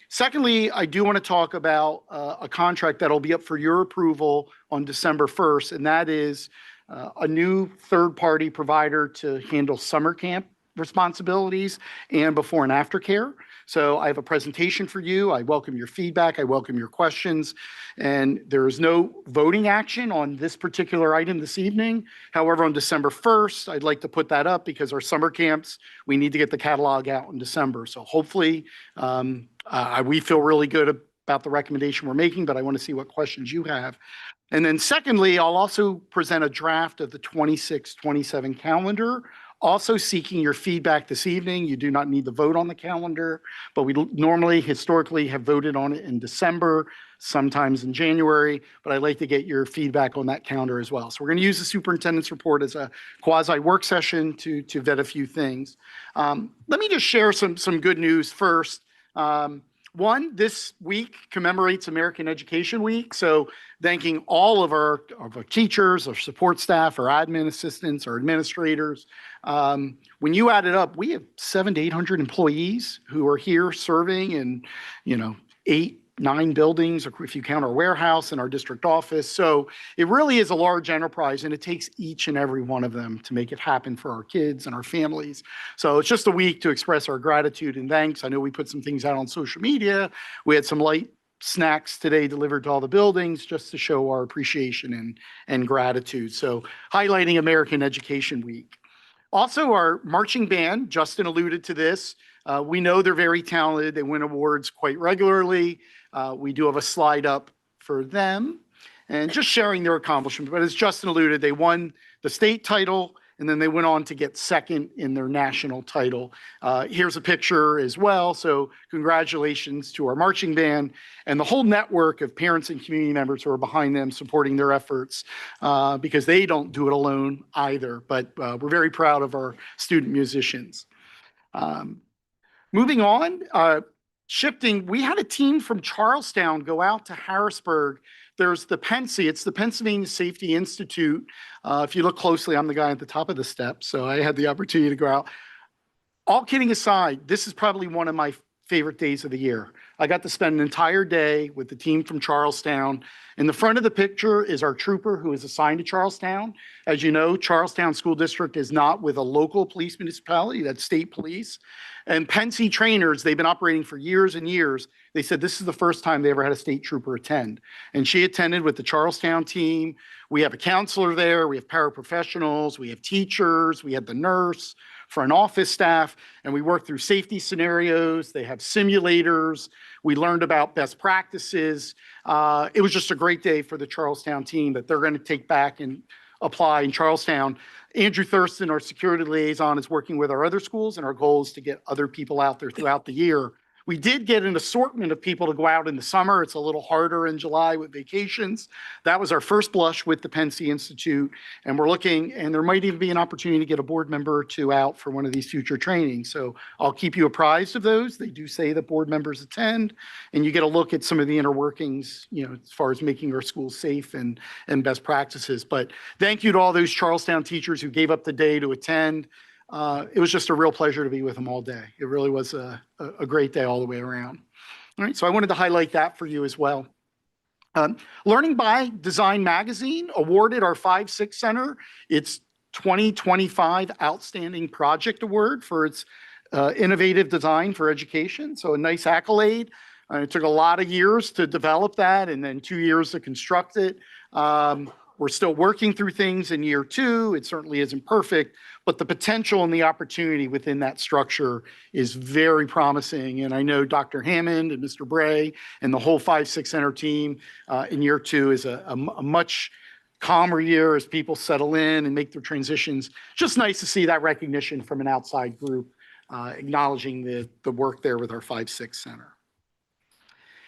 Secondly, I do want to talk about a contract that'll be up for your approval on December 1st, and that is a new third-party provider to handle summer camp responsibilities and before and after care. So I have a presentation for you. I welcome your feedback. I welcome your questions. And there is no voting action on this particular item this evening. However, on December 1st, I'd like to put that up because our summer camps, we need to get the catalog out in December. So hopefully we feel really good about the recommendation we're making, but I want to see what questions you have. And then secondly, I'll also present a draft of the 26-27 calendar. Also seeking your feedback this evening. You do not need to vote on the calendar, but we normally historically have voted on it in December, sometimes in January, but I'd like to get your feedback on that calendar as well. So we're going to use the superintendent's report as a quasi work session to vet a few things. Let me just share some good news first. One, this week commemorates American Education Week. So thanking all of our teachers, our support staff, our admin assistants, our administrators. When you add it up, we have 700 to 800 employees who are here serving in, 8, 9 buildings, if you count our warehouse and our district office. So it really is a large enterprise, and it takes each and every one of them to make it happen for our kids and our families. So it's just a week to express our gratitude and thanks. I know we put some things out on social media. We had some light snacks today delivered to all the buildings just to show our appreciation and gratitude. So highlighting American Education Week. Also, our marching band, Justin alluded to this. We know they're very talented. They win awards quite regularly. We do have a slide up for them and just sharing their accomplishment. But as Justin alluded, they won the state title, and then they went on to get second in their national title. Here's a picture as well. So congratulations to our marching band and the whole network of parents and community members who are behind them supporting their efforts, because they don't do it alone either. But we're very proud of our student musicians. Moving on, shifting, we had a team from Charlestown go out to Harrisburg. There's the PENSI, it's the Pennsylvania Safety Institute. If you look closely, I'm the guy at the top of the steps, so I had the opportunity to go out. All kidding aside, this is probably one of my favorite days of the year. I got to spend an entire day with the team from Charlestown. In the front of the picture is our trooper who is assigned to Charlestown. As you know, Charlestown School District is not with a local police municipality, that's state police. And PENSI trainers, they've been operating for years and years. They said this is the first time they ever had a state trooper attend. And she attended with the Charlestown team. We have a counselor there, we have paraprofessionals, we have teachers, we have the nurse, front office staff, and we worked through safety scenarios. They have simulators. We learned about best practices. It was just a great day for the Charlestown team that they're going to take back and apply in Charlestown. Andrew Thurston, our security liaison, is working with our other schools, and our goal is to get other people out there throughout the year. We did get an assortment of people to go out in the summer. It's a little harder in July with vacations. That was our first blush with the PENSI Institute, and we're looking, and there might even be an opportunity to get a board member or two out for one of these future trainings. So I'll keep you apprised of those. They do say that board members attend, and you get a look at some of the inner workings, as far as making our schools safe and best practices. But thank you to all those Charlestown teachers who gave up the day to attend. It was just a real pleasure to be with them all day. It really was a great day all the way around. All right, so I wanted to highlight that for you as well. Learning by Design Magazine awarded our 5-6 Center its 2025 Outstanding Project Award for its innovative design for education. So a nice accolade. It took a lot of years to develop that and then 2 years to construct it. We're still working through things in year 2. It certainly isn't perfect, but the potential and the opportunity within that structure is very promising. And I know Dr. Hammond and Mr. Bray and the whole 5-6 Center team in year 2 is a much calmer year as people settle in and make their transitions. Just nice to see that recognition from an outside group acknowledging the work there with our 5-6 Center.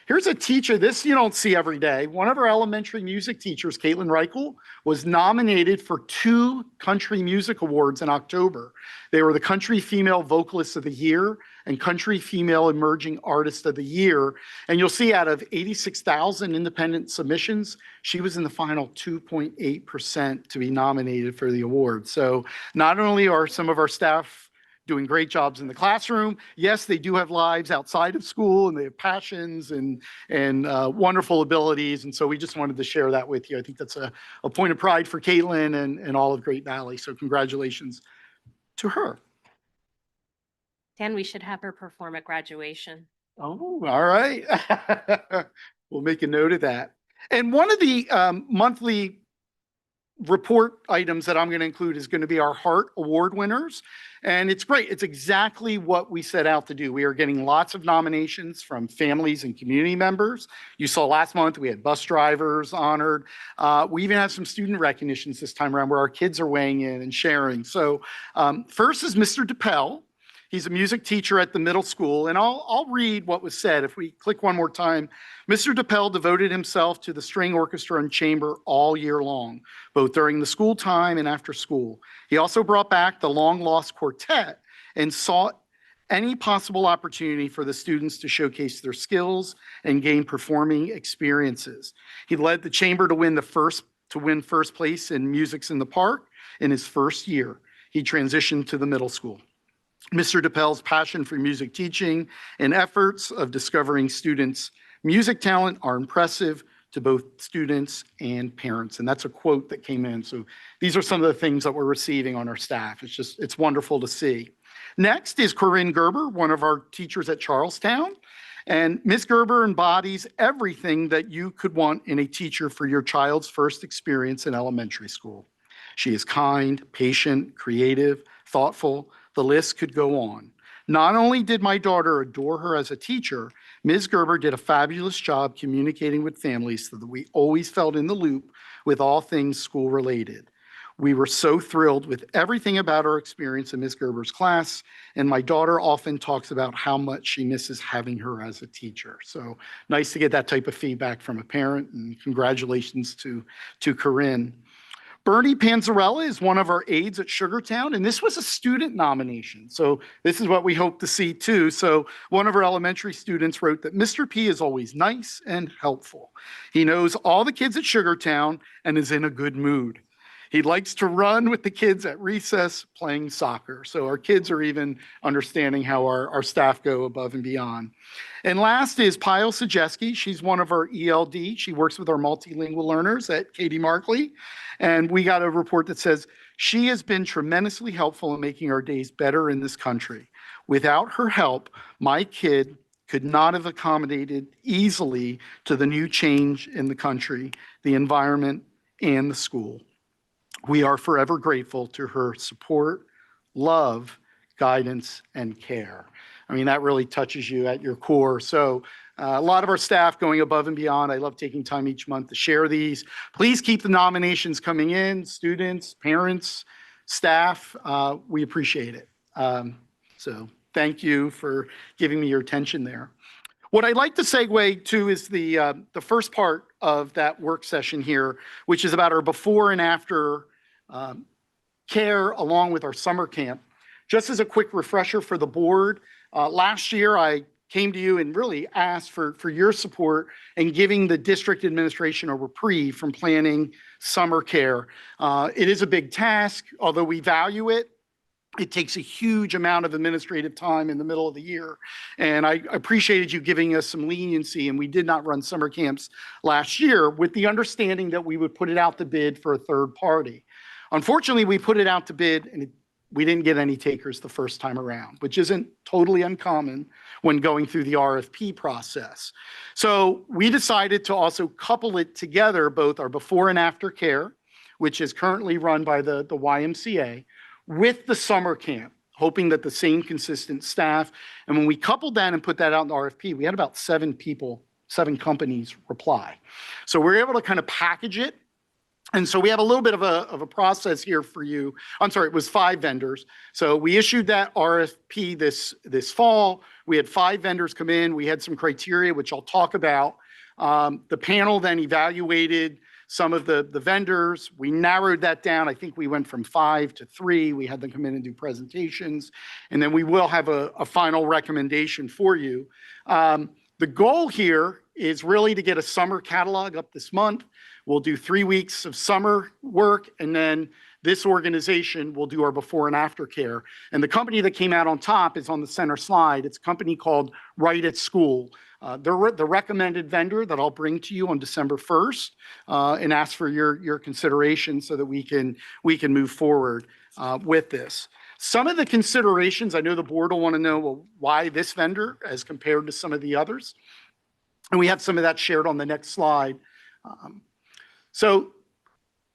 Here's a teacher, this you don't see every day. One of our elementary music teachers, Caitlin Reichel, was nominated for 2 country music awards in October. They were the Country Female Vocalist of the Year and Country Female Emerging Artist of the Year. And you'll see out of 86,000 independent submissions, she was in the final 2.8% to be nominated for the award. So not only are some of our staff doing great jobs in the classroom. Yes, they do have lives outside of school, and they have passions and wonderful abilities. And so we just wanted to share that with you. I think that's a point of pride for Caitlin and all of Great Valley. So congratulations to her. Dan, we should have her perform at graduation. Oh, all right. We'll make a note of that. And one of the monthly report items that I'm going to include is going to be our Heart Award winners. And it's great. It's exactly what we set out to do. We are getting lots of nominations from families and community members. You saw last month we had bus drivers honored. We even have some student recognitions this time around where our kids are weighing in and sharing. So first is Mr. DePel. He's a music teacher at the middle school, and I'll read what was said. If we click one more time, Mr. DePel devoted himself to the string orchestra and chamber all year long, both during the school time and after school. He also brought back the long-lost quartet and sought any possible opportunity for the students to showcase their skills and gain performing experiences. He led the chamber to win first place in Musics in the Park in his first year. He transitioned to the middle school. Mr. DePel's passion for music teaching and efforts of discovering students' music talent are impressive to both students and parents. And that's a quote that came in. So these are some of the things that we're receiving on our staff. It's wonderful to see. Next is Corinne Gerber, one of our teachers at Charlestown. And Ms. Gerber embodies everything that you could want in a teacher for your child's first experience in elementary school. She is kind, patient, creative, thoughtful. The list could go on. Not only did my daughter adore her as a teacher, Ms. Gerber did a fabulous job communicating with families so that we always felt in the loop with all things school related. We were so thrilled with everything about our experience in Ms. Gerber's class, and my daughter often talks about how much she misses having her as a teacher. So nice to get that type of feedback from a parent, and congratulations to Corinne. Bernie Panzarella is one of our aides at Sugartown, and this was a student nomination. So this is what we hope to see too. So one of our elementary students wrote that Mr. P is always nice and helpful. He knows all the kids at Sugartown and is in a good mood. He likes to run with the kids at recess playing soccer. So our kids are even understanding how our staff go above and beyond. And last is Pyle Sajeski. She's one of our ELD. She works with our multilingual learners at Katie Markley. And we got a report that says she has been tremendously helpful in making our days better in this country. Without her help, my kid could not have accommodated easily to the new change in the country, the environment, and the school. We are forever grateful to her support, love, guidance, and care. I mean, that really touches you at your core. So a lot of our staff going above and beyond. I love taking time each month to share these. Please keep the nominations coming in, students, parents, staff. We appreciate it. So thank you for giving me your attention there. What I'd like to segue to is the first part of that work session here, which is about our before and after care along with our summer camp. Just as a quick refresher for the board, last year I came to you and really asked for your support in giving the district administration a reprieve from planning summer care. It is a big task, although we value it. It takes a huge amount of administrative time in the middle of the year. And I appreciated you giving us some leniency, and we did not run summer camps last year with the understanding that we would put it out to bid for a third party. Unfortunately, we put it out to bid and we didn't get any takers the first time around, which isn't totally uncommon when going through the RFP process. So we decided to also couple it together, both our before and after care, which is currently run by the YMCA, with the summer camp, hoping that the same consistent staff. And when we coupled that and put that out in the RFP, we had about 7 companies reply. So we're able to kind of package it. And so we have a little bit of a process here for you. I'm sorry, it was 5 vendors. So we issued that RFP this fall. We had 5 vendors come in. We had some criteria, which I'll talk about. The panel then evaluated some of the vendors. We narrowed that down. I think we went from 5 to 3. We had them come in and do presentations. And then we will have a final recommendation for you. The goal here is really to get a summer catalog up this month. We'll do 3 weeks of summer work, and then this organization will do our before and after care. And the company that came out on top is on the center slide. It's a company called Right at School. They're the recommended vendor that I'll bring to you on December 1st and ask for your consideration so that we can move forward with this. Some of the considerations, I know the board will want to know, well, why this vendor as compared to some of the others. And we have some of that shared on the next slide. So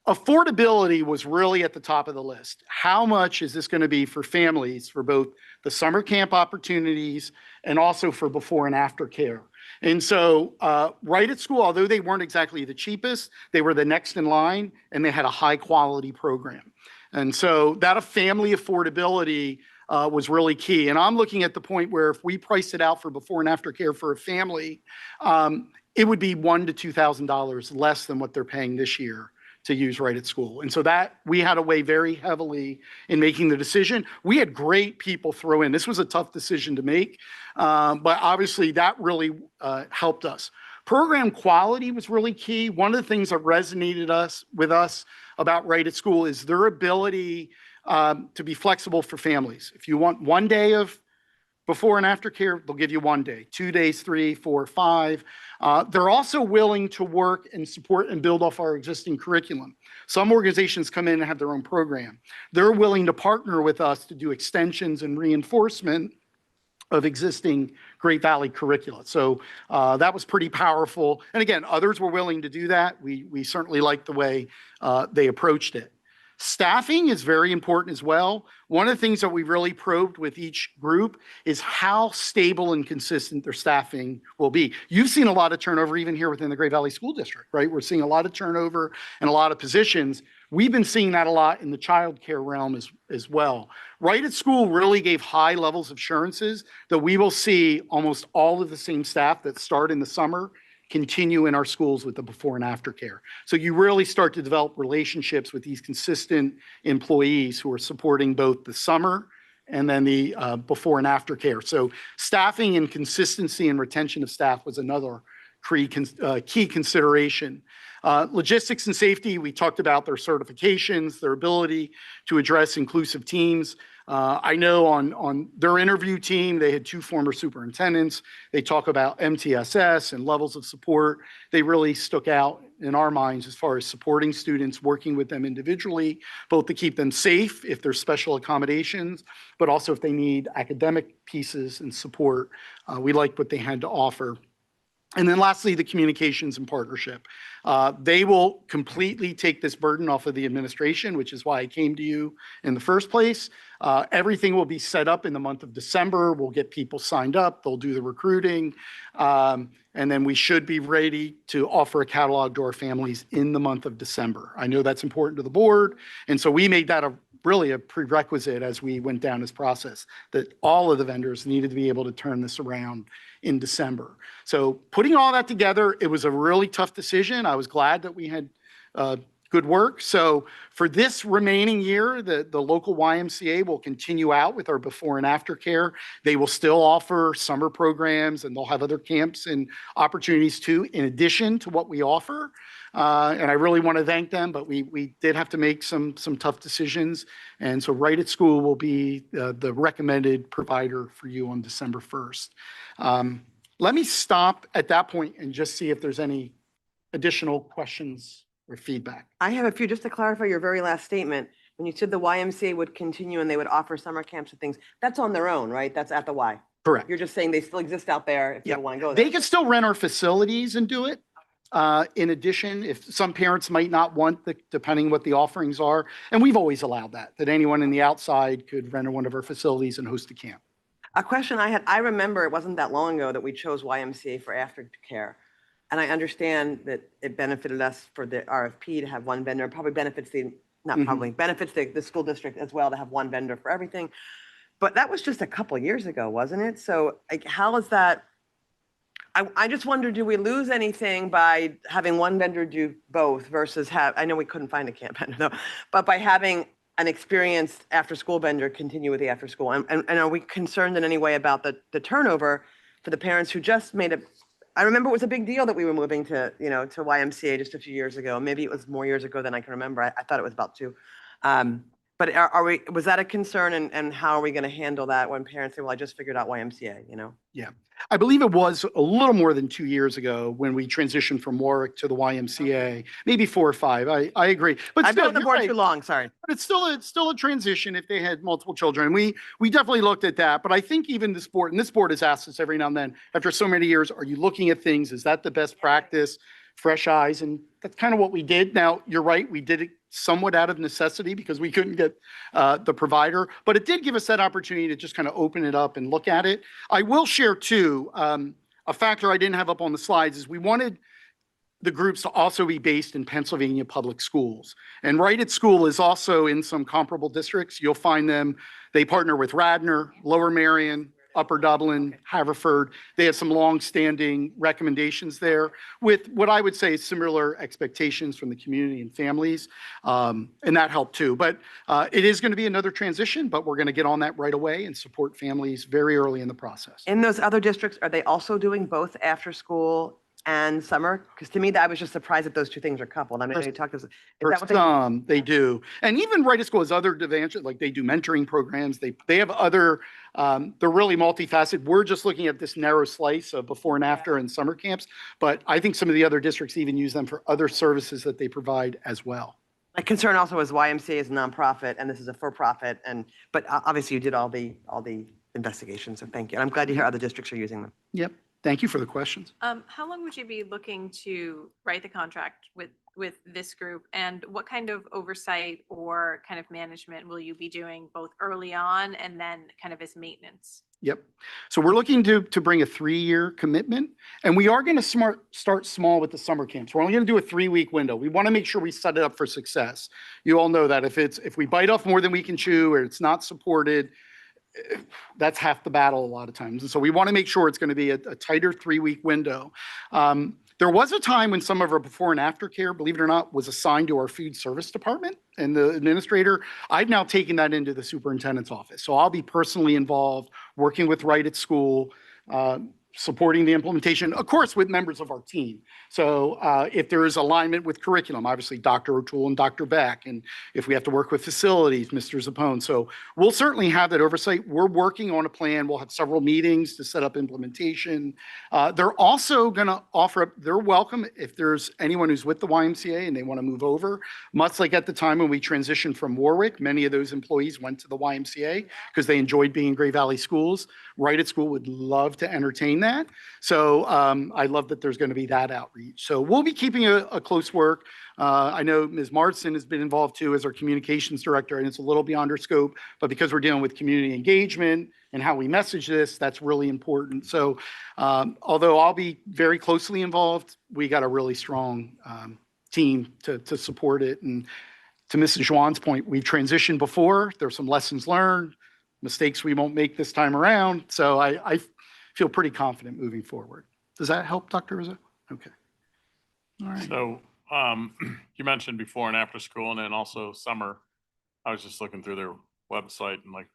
affordability was really at the top of the list. How much is this going to be for families for both the summer camp opportunities and also for before and after care? And so Right at School, although they weren't exactly the cheapest, they were the next in line and they had a high quality program. And so that family affordability was really key. And I'm looking at the point where if we price it out for before and after care for a family, it would be $1,000 to $2,000 less than what they're paying this year to use Right at School. And so that we had to weigh very heavily in making the decision. We had great people throw in. This was a tough decision to make, but obviously that really helped us. Program quality was really key. One of the things that resonated with us about Right at School is their ability to be flexible for families. If you want one day of before and after care, they'll give you 1 day, 2 days, 3, 4, 5. They're also willing to work and support and build off our existing curriculum. Some organizations come in and have their own program. They're willing to partner with us to do extensions and reinforcement of existing Great Valley curricula. So that was pretty powerful. And again, others were willing to do that. We certainly liked the way they approached it. Staffing is very important as well. One of the things that we really probed with each group is how stable and consistent their staffing will be. You've seen a lot of turnover even here within the Great Valley School District, right? We're seeing a lot of turnover and a lot of positions. We've been seeing that a lot in the childcare realm as well. Right at School really gave high levels of assurances that we will see almost all of the same staff that start in the summer continue in our schools with the before and after care. So you really start to develop relationships with these consistent employees who are supporting both the summer and then the before and after care. So staffing and consistency and retention of staff was another key consideration. Logistics and safety, we talked about their certifications, their ability to address inclusive teams. I know on their interview team, they had 2 former superintendents. They talk about MTSS and levels of support. They really stuck out in our minds as far as supporting students, working with them individually, both to keep them safe if there's special accommodations, but also if they need academic pieces and support. We liked what they had to offer. And then lastly, the communications and partnership. They will completely take this burden off of the administration, which is why I came to you in the first place. Everything will be set up in the month of December. We'll get people signed up. They'll do the recruiting. And then we should be ready to offer a catalog to our families in the month of December. I know that's important to the board. And so we made that really a prerequisite as we went down this process, that all of the vendors needed to be able to turn this around in December. So putting all that together, it was a really tough decision. I was glad that we had good work. So for this remaining year, the local YMCA will continue out with our before and after care. They will still offer summer programs and they'll have other camps and opportunities too, in addition to what we offer. And I really want to thank them, but we did have to make some tough decisions. And so Right at School will be the recommended provider for you on December 1st. Let me stop at that point and just see if there's any additional questions or feedback. I have a few, just to clarify your very last statement. When you said the YMCA would continue and they would offer summer camps and things, that's on their own, right? That's at the Y. Correct. You're just saying they still exist out there if you Yeah. don't want to go there. They can still rent our facilities and do it. In addition, if some parents might not want depending what the offerings are, and we've always allowed that anyone in the outside could rent one of our facilities and host a camp. A question I had, I remember it wasn't that long ago that we chose YMCA for aftercare. And I understand that it benefited us for the RFP to have one vendor, probably benefits benefits the school district as well to have one vendor for everything. But that was just a couple of years ago, wasn't it? So like, how is that? I just wonder, do we lose anything by having one vendor do both versus I know we couldn't find a camp vendor though, but by having an experienced after-school vendor continue with the after-school? And are we concerned in any way about the turnover for the parents who just I remember it was a big deal that we were moving to YMCA just a few years ago. Maybe it was more years ago than I can remember. I thought it was about 2. But was that a concern, and how are we going to handle that when parents say, well, I just figured out YMCA, Yeah, I believe it was a little more than 2 years ago when we transitioned from Warwick to the YMCA, maybe 4 or 5. I agree. But I've been still, on the you're board right. too long, sorry. But it's still a transition if they had multiple children. We definitely looked at that. But I think even this board has asked us every now and then, after so many years, are you looking at things? Is that the best practice? Fresh eyes. And that's kind of what we did. Now, you're right. We did it somewhat out of necessity because we couldn't get the provider, but it did give us that opportunity to just kind of open it up and look at it. I will share too, a factor I didn't have up on the slides is we wanted the groups to also be based in Pennsylvania public schools. And Right at School is also in some comparable districts. You'll find them, they partner with Radnor, Lower Merion, Upper Dublin, Haverford. They have some long-standing recommendations there with what I would say is similar expectations from the community and families. And that helped too. But it is going to be another transition, but we're going to get on that right away and support families very early in the process. In those other districts, are they also doing both after school and summer? Because to me, I was just surprised that those two things are coupled. I mean, you talked, is that For what they? some, they do. And even Right at School has other advantages, like they do mentoring programs. They have other, they're really multifaceted. We're just looking at this narrow slice of before and after and summer camps. But I think some of the other districts even use them for other services that they provide as well. My concern also is YMCA is a nonprofit and this is a for-profit but obviously you did all the investigations, so thank you. And I'm glad to hear other districts are using them. Yep. Thank you for the questions. How long would you be looking to write the contract with this group? And what kind of oversight or kind of management will you be doing both early on and then kind of as maintenance? Yep. So we're looking to bring a 3-year commitment, and we are going to start small with the summer camps. We're only going to do a 3-week window. We want to make sure we set it up for success. You all know that if we bite off more than we can chew or it's not supported, that's half the battle a lot of times. And so we want to make sure it's going to be a tighter 3-week window. There was a time when some of our before and after care, believe it or not, was assigned to our food service department and the administrator. I've now taken that into the superintendent's office. So I'll be personally involved, working with Right at School, supporting the implementation, of course, with members of our team. So if there is alignment with curriculum, obviously Dr. O'Toole and Dr. Beck, and if we have to work with facilities, Mr. Zappone. So we'll certainly have that oversight. We're working on a plan. We'll have several meetings to set up implementation. They're also going to offer up, they're welcome if there's anyone who's with the YMCA and they want to move over. Much like at the time when we transitioned from Warwick, many of those employees went to the YMCA because they enjoyed being in Gray Valley Schools. Right at School would love to entertain that. So I love that there's going to be that outreach. So we'll be keeping a close work. I know Ms. Marston has been involved too as our communications director, and it's a little beyond her scope, but because we're dealing with community engagement and how we message this, that's really important. So although I'll be very closely involved, we got a really strong team to support it. And to Mrs. Juan's point, we've transitioned before. There's some lessons learned, mistakes we won't make this time around. So I feel pretty confident moving forward. Does that help, Dr. Rizzo? Okay. All right. So you mentioned before and after school and then also summer. I was just looking through their website and like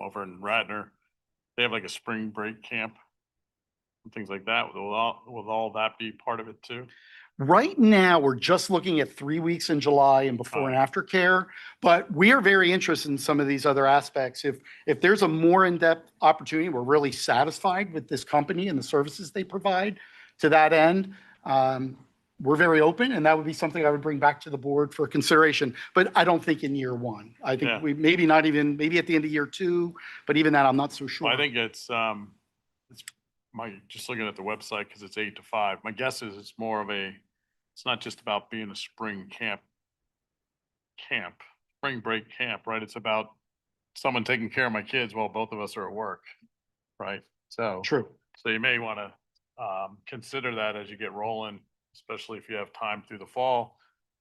over in Radnor, they have like a spring break camp and things like that. Will all that be part of it too? Right now, we're just looking at 3 weeks in July and before and after care, but we are very interested in some of these other aspects. If there's a more in-depth opportunity, we're really satisfied with this company and the services they provide to that end. We're very open, and that would be something I would bring back to the board for consideration, but I don't think in year 1. I think Yeah. we maybe not even, maybe at the end of year 2, but even that, I'm not so sure. Well, I think it's just looking at the website because it's 8 to 5. My guess is it's more of it's not just about being a spring spring break camp, right? It's about someone taking care of my kids while both of us are at work, right? So True. So you may want to consider that as you get rolling, especially if you have time through the fall,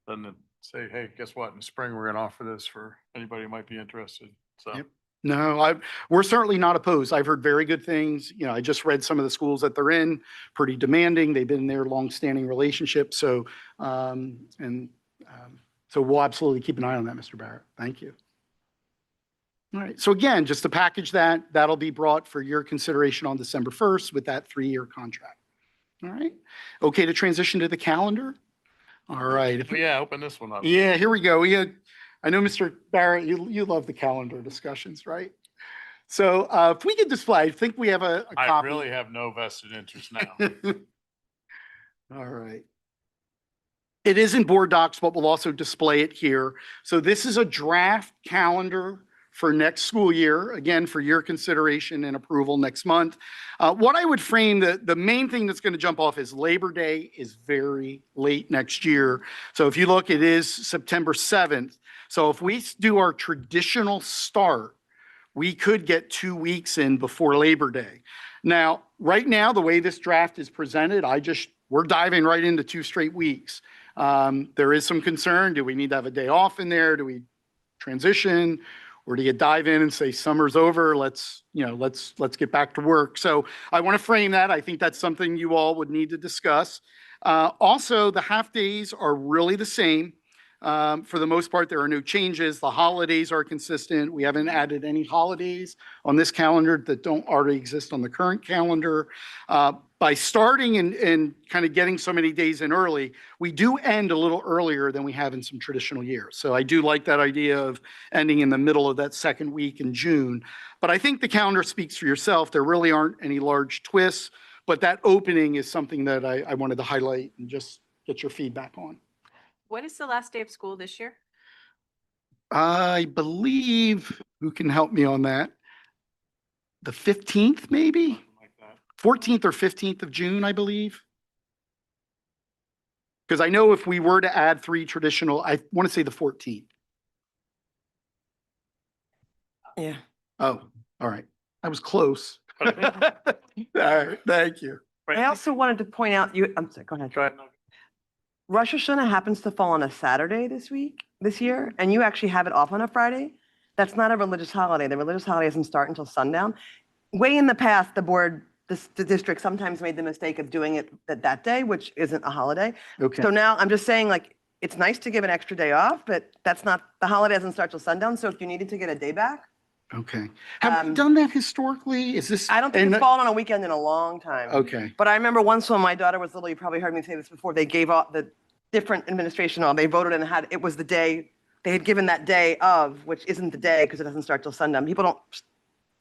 then to say, hey, guess what? In the spring, we're going to offer this for anybody who might be interested. So. Yep. No, we're certainly not opposed. I've heard very good things. You know, I just read some of the schools that they're in, pretty demanding. They've been in their longstanding relationship. So, so we'll absolutely keep an eye on that, Mr. Barrett. Thank you. All right. So again, just to package that'll be brought for your consideration on December 1st with that 3-year contract. All right. Okay to transition to the calendar. All right. Yeah, open this one up. Yeah, here we go. I know, Mr. Barrett, you love the calendar discussions, right? So if we could display, I think we have a I copy. really have no vested interest now. All right. It is in board docs, but we'll also display it here. So this is a draft calendar for next school year, again, for your consideration and approval next month. What I would frame, the main thing that's going to jump off is Labor Day is very late next year. So if you look, it is September 7th. So if we do our traditional start, we could get 2 weeks in before Labor Day. Now, right now, the way this draft is presented, we're diving right into 2 straight weeks. There is some concern. Do we need to have a day off in there? Do we transition? or do you dive in and say, summer's over, let's get back to work? So I want to frame that. I think that's something you all would need to discuss. Also, the half days are really the same. For the most part, there are no changes. The holidays are consistent. We haven't added any holidays on this calendar that don't already exist on the current calendar. By starting and kind of getting so many days in early, we do end a little earlier than we have in some traditional years. So I do like that idea of ending in the middle of that second week in June. But I think the calendar speaks for yourself. There really aren't any large twists, but that opening is something that I wanted to highlight and just get your feedback on. What is the last day of school this year? I believe, who can help me on that? The 15th, maybe? Something like that. 14th or 15th of June, I believe. Because I know if we were to add 3 traditional, I want to say the 14th. Yeah. Oh, all right. I was close. All right, thank you. I also wanted to point out, I'm sorry, go ahead. Go ahead. Rosh Hashanah happens to fall on a Saturday this year, and you actually have it off on a Friday. That's not a religious holiday. The religious holiday doesn't start until sundown. Way in the past, the district sometimes made the mistake of doing it that day, which isn't a holiday. Okay. So now I'm just saying, like, it's nice to give an extra day off, but the holiday doesn't start till sundown. So if you needed to get a day back, Okay. Have we done that historically? Is this? I don't think and it's fallen on a weekend in a long time. Okay. But I remember once when my daughter was little, you probably heard me say this before, they gave off the different administration, they voted and it was the day, they had given that day of, which isn't the day because it doesn't start till sundown. People don't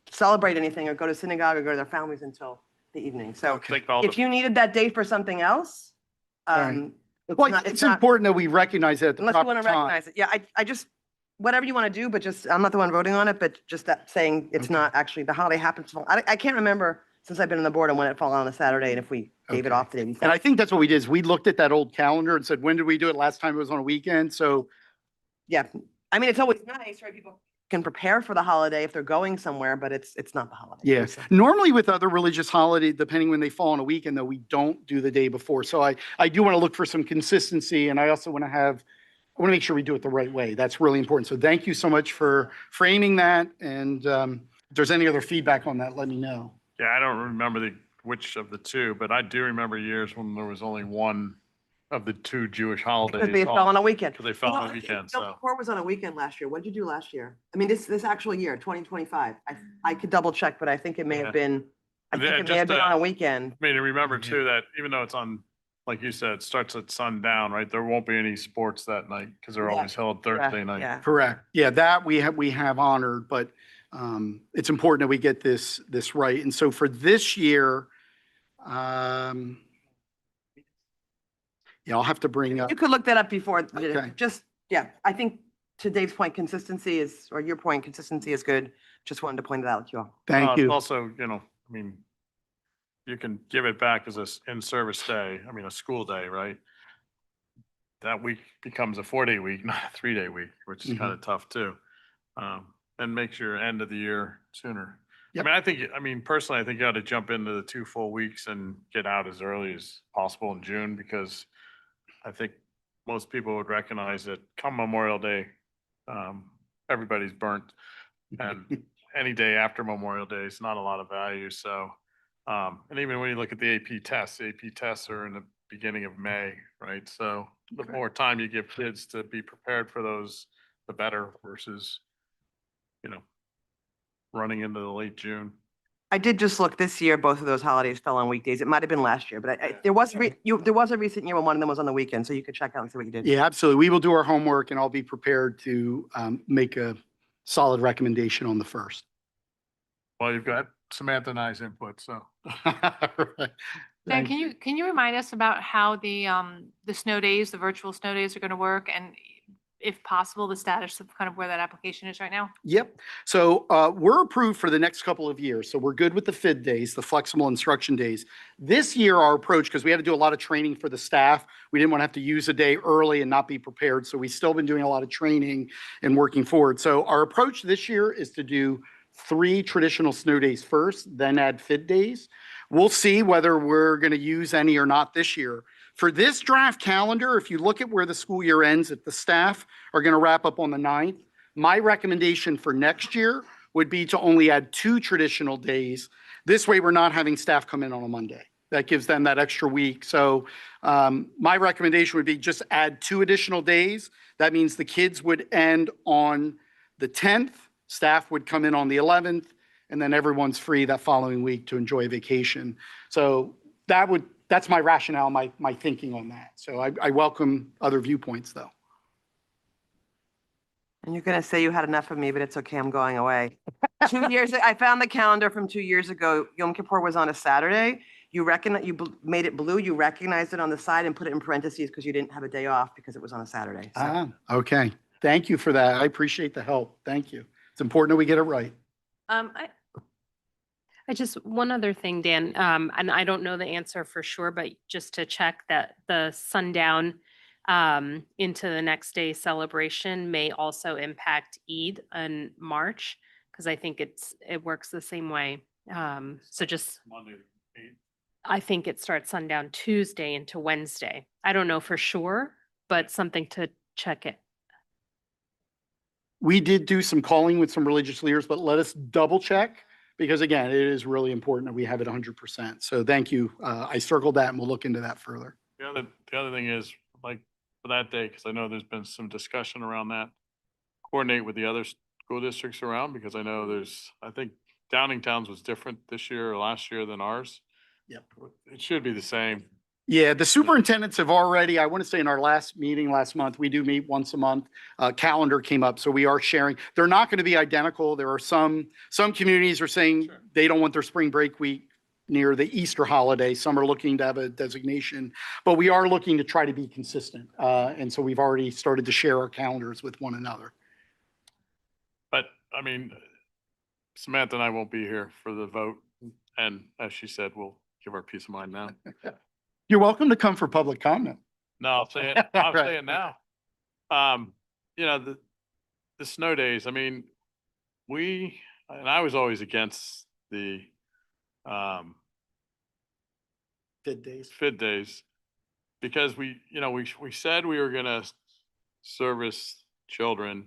celebrate anything or go to synagogue or go to their families until the evening. So Think all if the- you needed that day for something else, Right. it's Well, not, it's not, important that we recognize it at the unless you proper want to time. recognize it. Yeah, I just, whatever you want to do, but just, I'm not the one voting on it, but just that saying it's Okay. not actually, the holiday happens to fall. I can't remember since I've been on the board and when it fall on a Saturday and if we gave it Okay. off the day before. And I think that's what we did is we looked at that old calendar and said, when did we do it? Last time it was on a weekend. So Yeah, I mean, it's always nice, right? People can prepare for the holiday if they're going somewhere, but it's not the holiday. yeah, So- normally with other religious holidays, depending when they fall on a weekend, though, we don't do the day before. So I do want to look for some consistency, and I also want to make sure we do it the right way. That's really important. So thank you so much for framing that. And if there's any other feedback on that, let me know. Yeah, I don't remember which of the two, but I do remember years when there was only one of the 2 Jewish holidays. Because they fell on a weekend. Because they fell on Well, a weekend, Yom so. Kippur was on a weekend last year. What did you do last year? I mean, this actual year, 2025. I could double check, but I think it may Yeah. have been, I And think then it may have just, been on a weekend. I mean, and remember too that even though it's on, like you said, it starts at sundown, right? There won't be any sports that night because they're Yeah. always held Thursday night. Yeah. Correct. Yeah, that we have honored, but it's important that we get this right. And so for this year, yeah, I'll have to bring up. You could look that up before, Okay. just, yeah, I think to Dave's point, consistency is, or your point, consistency is good. Just wanted to point it out to you all. Thank you. Also, I mean, you can give it back as in-service day, I mean, a school day, right? That week becomes a 4-day week, not a 3-day week, which is kind of tough too. And makes your end of the year sooner. Yep. I mean, personally, I think you ought to jump into the 2 full weeks and get out as early as possible in June because I think most people would recognize that come Memorial Day, everybody's burnt. And any day after Memorial Day is not a lot of value. So, and even when you look at the AP tests are in the beginning of May, right? So the Okay. more time you give kids to be prepared for those, the better versus, running into the late June. I did just look this year, both of those holidays fell on weekdays. It might have been last year, but there was a recent year when one of them was on the weekend, so you could check out and see what you did. Yeah, absolutely. We will do our homework and I'll be prepared to make a solid recommendation on the first. Well, you've got Samantha and I's input, so. Right. Dan, Thank- can you remind us about how the snow days, the virtual snow days are going to work, and if possible, the status of kind of where that application is right now? Yep. So we're approved for the next couple of years. So we're good with the FID days, the flexible instruction days. This year, our approach, because we had to do a lot of training for the staff, we didn't want to have to use a day early and not be prepared. So we've still been doing a lot of training and working forward. So our approach this year is to do 3 traditional snow days first, then add FID days. We'll see whether we're going to use any or not this year. For this draft calendar, if you look at where the school year ends, if the staff are going to wrap up on the 9th, My recommendation for next year would be to only add 2 traditional days. This way, we're not having staff come in on a Monday. That gives them that extra week. So my recommendation would be just add 2 additional days. That means the kids would end on the 10th, staff would come in on the 11th, and then everyone's free that following week to enjoy vacation. So that's my rationale, my thinking on that. So I welcome other viewpoints, though. And you're gonna say you had enough of me, but it's okay, I'm going away. 2 years, I found the calendar from 2 years ago. Yom Kippur was on a Saturday. You made it blue, you recognized it on the side and put it in parentheses because you didn't have a day off because it was on a Saturday. So Okay. Thank you for that. I appreciate the help. Thank you. It's important that we get it right. I just, one other thing, Dan, and I don't know the answer for sure, but just to check that the sundown into the next day celebration may also impact Eid in March, because I think it works the same way. So just, Monday, 8. I think it starts sundown Tuesday into Wednesday. I don't know for sure, but something to check it. We did do some calling with some religious leaders, but let us double check because again, it is really important that we have it 100%. So thank you. I circled that and we'll look into that further. The other thing is, like, for that day, because I know there's been some discussion around that, coordinate with the other school districts around, because I know I think Downingtown's was different this year or last year than ours. Yep. It should be the same. Yeah, the superintendents have already, I want to say in our last meeting last month, we do meet once a month, calendar came up. So we are sharing. They're not going to be identical. There are some communities are saying they don't want their spring break week near the Easter holiday. Some are looking to have a designation, but we are looking to try to be consistent. And so we've already started to share our calendars with one another. But I mean, Samantha and I won't be here for the vote. And as she said, we'll give our peace of mind now. You're welcome to come for public comment. No, I'll say it. I'll Right. say it now. You know, the snow days, I mean, I was always against the Good days. FID days because we said we were gonna service children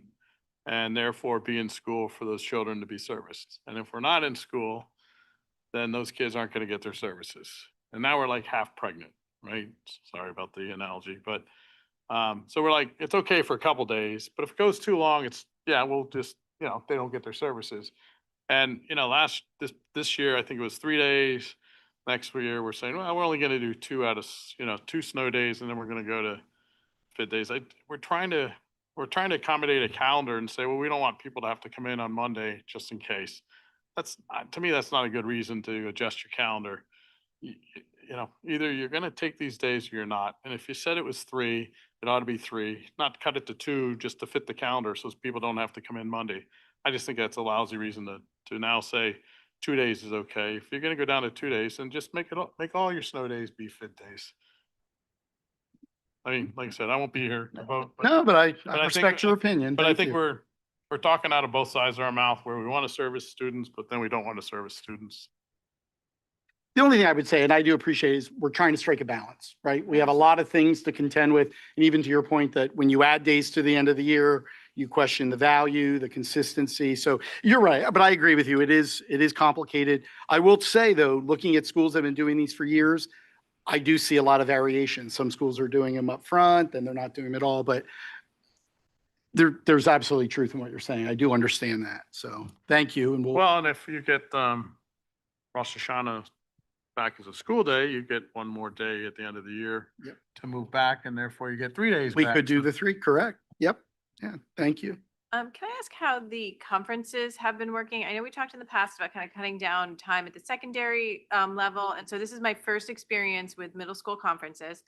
and therefore be in school for those children to be serviced. And if we're not in school, then those kids aren't gonna get their services. And now we're like half pregnant, right? Sorry about the analogy, but so we're like, it's okay for a couple days, but if it goes too long, we'll just, they don't get their services. And, this year, I think it was 3 days. Next year, we're saying, well, we're only going to do 2 out of, 2 snow days, and then we're going to go to FID days. We're trying to accommodate a calendar and say, well, we don't want people to have to come in on Monday just in case. To me, that's not a good reason to adjust your calendar. Either you're going to take these days or you're not. And if you said it was 3, it ought to be 3, not cut it to 2 just to fit the calendar so people don't have to come in Monday. I just think that's a lousy reason to now say 2 days is okay. If you're going to go down to 2 days, then just make all your snow days be FID days. I mean, like I said, I won't be here to vote. No, but I think- respect your opinion. But I Thank think you. we're talking out of both sides of our mouth where we want to service students, but then we don't want to service students. The only thing I would say, and I do appreciate, is we're trying to strike a balance, right? We have a lot of things to contend with. And even to your point that when you add days to the end of the year, you question the value, the consistency. So you're right, but I agree with you. It is complicated. I will say though, looking at schools that have been doing these for years, I do see a lot of variation. Some schools are doing them up front, then they're not doing them at all, but there's absolutely truth in what you're saying. I do understand that. So thank you. And Well, and if you get Rosh Hashanah back as a school day, you get one more day at the end of the year Yep. to move back, and therefore you get 3 days we back. could do the 3, correct? Yep. Yeah, thank you. Can I ask how the conferences have been working? I know we talked in the past about kind of cutting down time at the secondary level. And so this is my first experience with middle school conferences.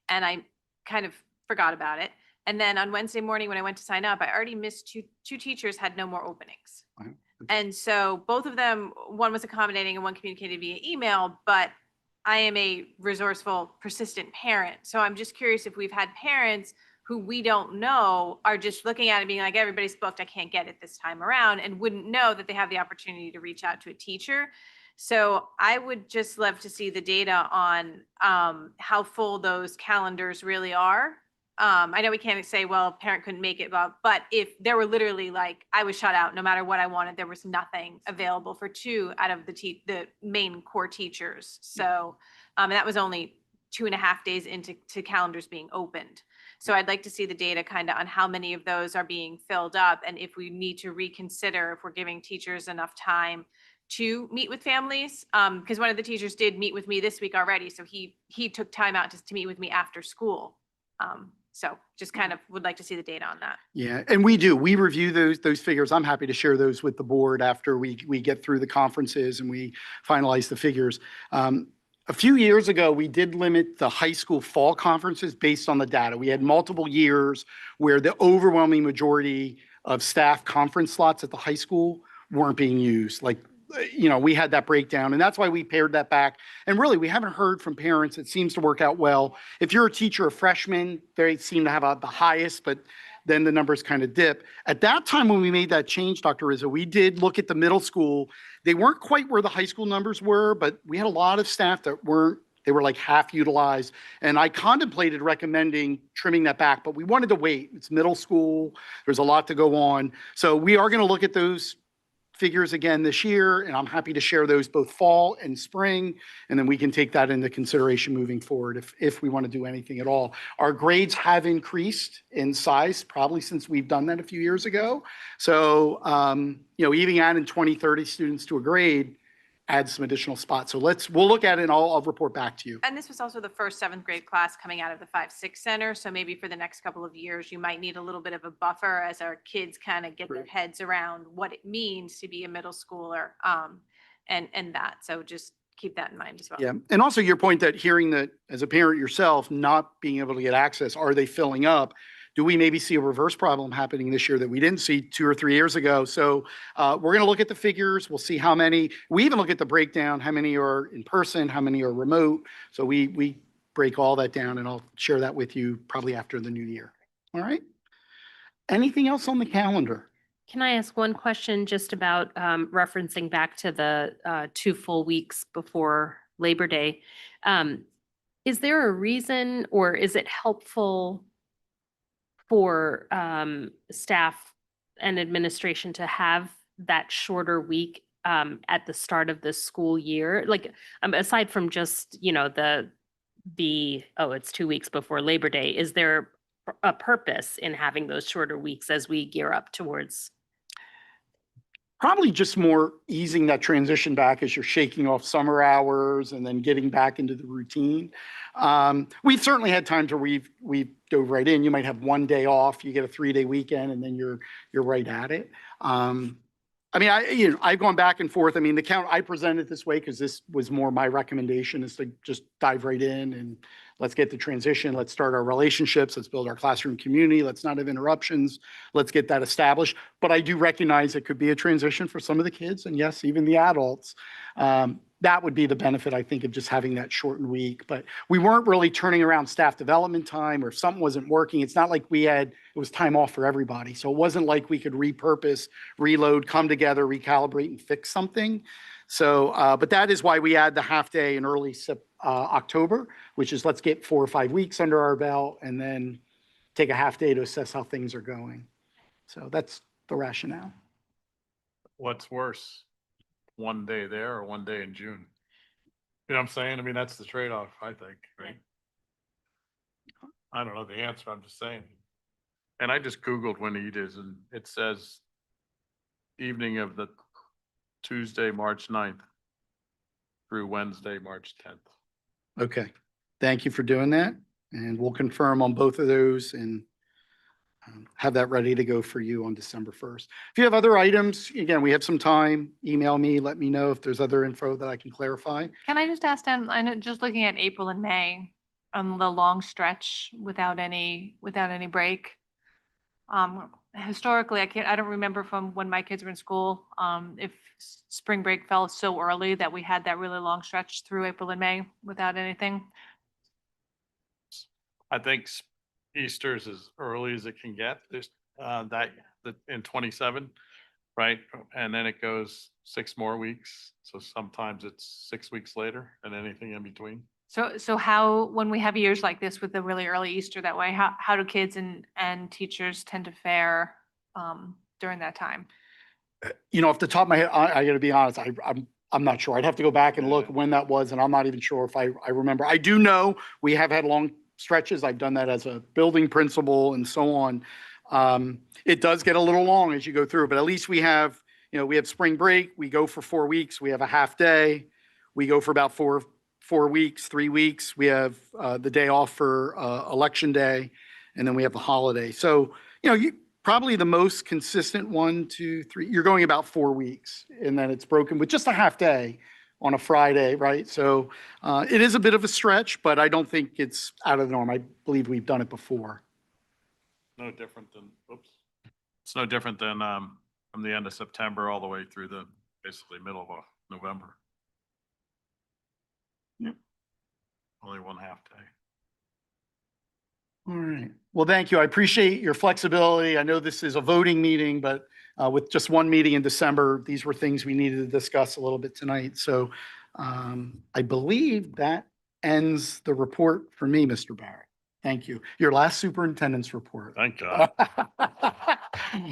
And I kind of forgot about it. And then on Wednesday morning, when I went to sign up, I already missed two teachers had no more openings. Wow. And so both of them, one was accommodating and one communicated via email, but I am a resourceful, persistent parent. So I'm just curious if we've had parents who we don't know are just looking at it being like, everybody's booked, I can't get it this time around, and wouldn't know that they have the opportunity to reach out to a teacher. So I would just love to see the data on how full those calendars really are. I know we can't say, well, a parent couldn't make it, but if there were literally like, I was shut out, no matter what I wanted, there was nothing available for 2 out of the main core teachers. So, and that was only 2.5 days into calendars being opened. So I'd like to see the data kind of on how many of those are being filled up, and if we need to reconsider if we're giving teachers enough time to meet with families. Because one of the teachers did meet with me this week already, so he took time out to meet with me after school. So just kind of would like to see the data on that. Yeah, and we review those figures. I'm happy to share those with the board after we get through the conferences and we finalize the figures. A few years ago, we did limit the high school fall conferences based on the data. We had multiple years where the overwhelming majority of staff conference slots at the high school weren't being used. Like, we had that breakdown, and that's why we pared that back. And really, we haven't heard from parents. It seems to work out well. If you're a teacher, a freshman, they seem to have the highest, but then the numbers kind of dip. At that time, when we made that change, Dr. Rizzo, we did look at the middle school. They weren't quite where the high school numbers were, but we had a lot of staff that they were like half utilized. And I contemplated recommending trimming that back, but we wanted to wait. It's middle school. There's a lot to go on. So we are going to look at those figures again this year, and I'm happy to share those both fall and spring, and then we can take that into consideration moving forward if we want to do anything at all. Our grades have increased in size probably since we've done that a few years ago. So, even adding 20, 30 students to a grade adds some additional spots. So we'll look at it and I'll report back to you. And this was also the first 7th grade class coming out of the 5-6 center. So maybe for the next couple of years, you might need a little bit of a buffer as our kids kind of get their Right. heads around what it means to be a middle schooler, and that. So just keep that in mind as well. Yeah, and also your point that hearing that as a parent yourself, not being able to get access, are they filling up? Do we maybe see a reverse problem happening this year that we didn't see 2 or 3 years ago? So we're going to look at the figures. We'll see how many. We even look at the breakdown, how many are in person, how many are remote. So we break all that down, and I'll share that with you probably after the new year. All right. Anything else on the calendar? Can I ask one question just about referencing back to the 2 full weeks before Labor Day? Is there a reason, or is it helpful for staff and administration to have that shorter week at the start of the school year? Like, aside from just, it's 2 weeks before Labor Day, is there a purpose in having those shorter weeks as we gear up towards? Probably just more easing that transition back as you're shaking off summer hours and then getting back into the routine. We've certainly had times where we've dove right in. You might have 1 day off, you get a 3-day weekend, and then you're right at it. I've gone back and forth. The count, I presented this way because this was more my recommendation, is to just dive right in and let's get the transition. Let's start our relationships. Let's build our classroom community. Let's not have interruptions. Let's get that established. But I do recognize it could be a transition for some of the kids, and yes, even the adults. That would be the benefit, I think, of just having that shortened week. But we weren't really turning around staff development time, or if something wasn't working. It's not like it was time off for everybody. So it wasn't like we could repurpose, reload, come together, recalibrate, and fix something. So, but that is why we add the half day in early October, which is let's get 4 or 5 weeks under our belt and then take a half day to assess how things are going. So that's the rationale. What's worse, 1 day there or 1 day in June? You know what I'm saying? That's the trade-off, I think, right? I don't know the answer, I'm just saying. And I just Googled when it is, and it says evening of the Tuesday, March 9th through Wednesday, March 10th. Okay. Thank you for doing that. And we'll confirm on both of those and have that ready to go for you on December 1st. If you have other items, again, we have some time, email me, let me know if there's other info that I can clarify. Can I just ask Dan, I know, just looking at April and May on the long stretch without any break. Historically, I don't remember from when my kids were in school, if spring break fell so early that we had that really long stretch through April and May without anything. I think Easter's as early as it can get. There's in 27, right? And then it goes 6 more weeks. So sometimes it's 6 weeks later and anything in between. So how, when we have years like this with the really early Easter that way, how do kids and teachers tend to fare during that time? You know, off the top of my head, I gotta be honest, I'm not sure. I'd have to go back and look when that was, and I'm not even sure if I remember. I do know we have had long stretches. I've done that as a building principal and so on. It does get a little long as you go through, but at least we have, you know, we have spring break, we go for 4 weeks, we have a half day, we go for about 4 weeks, 3 weeks. We have the day off for election day, and then we have the holiday. So, you know, probably the most consistent 1, 2, 3, you're going about 4 weeks, and then it's broken with just a half day on a Friday, right? So it is a bit of a stretch, but I don't think it's out of the norm. I believe we've done it before. No different than, oops. It's no different than from the end of September all the way through the basically middle of November. Yep. Only 1 half day. All right. Well, thank you. I appreciate your flexibility. I know this is a voting meeting, but with just 1 meeting in December, these were things we needed to discuss a little bit tonight. So I believe that ends the report for me, Mr. Barrett. Thank you. Your last superintendent's report. Thank God.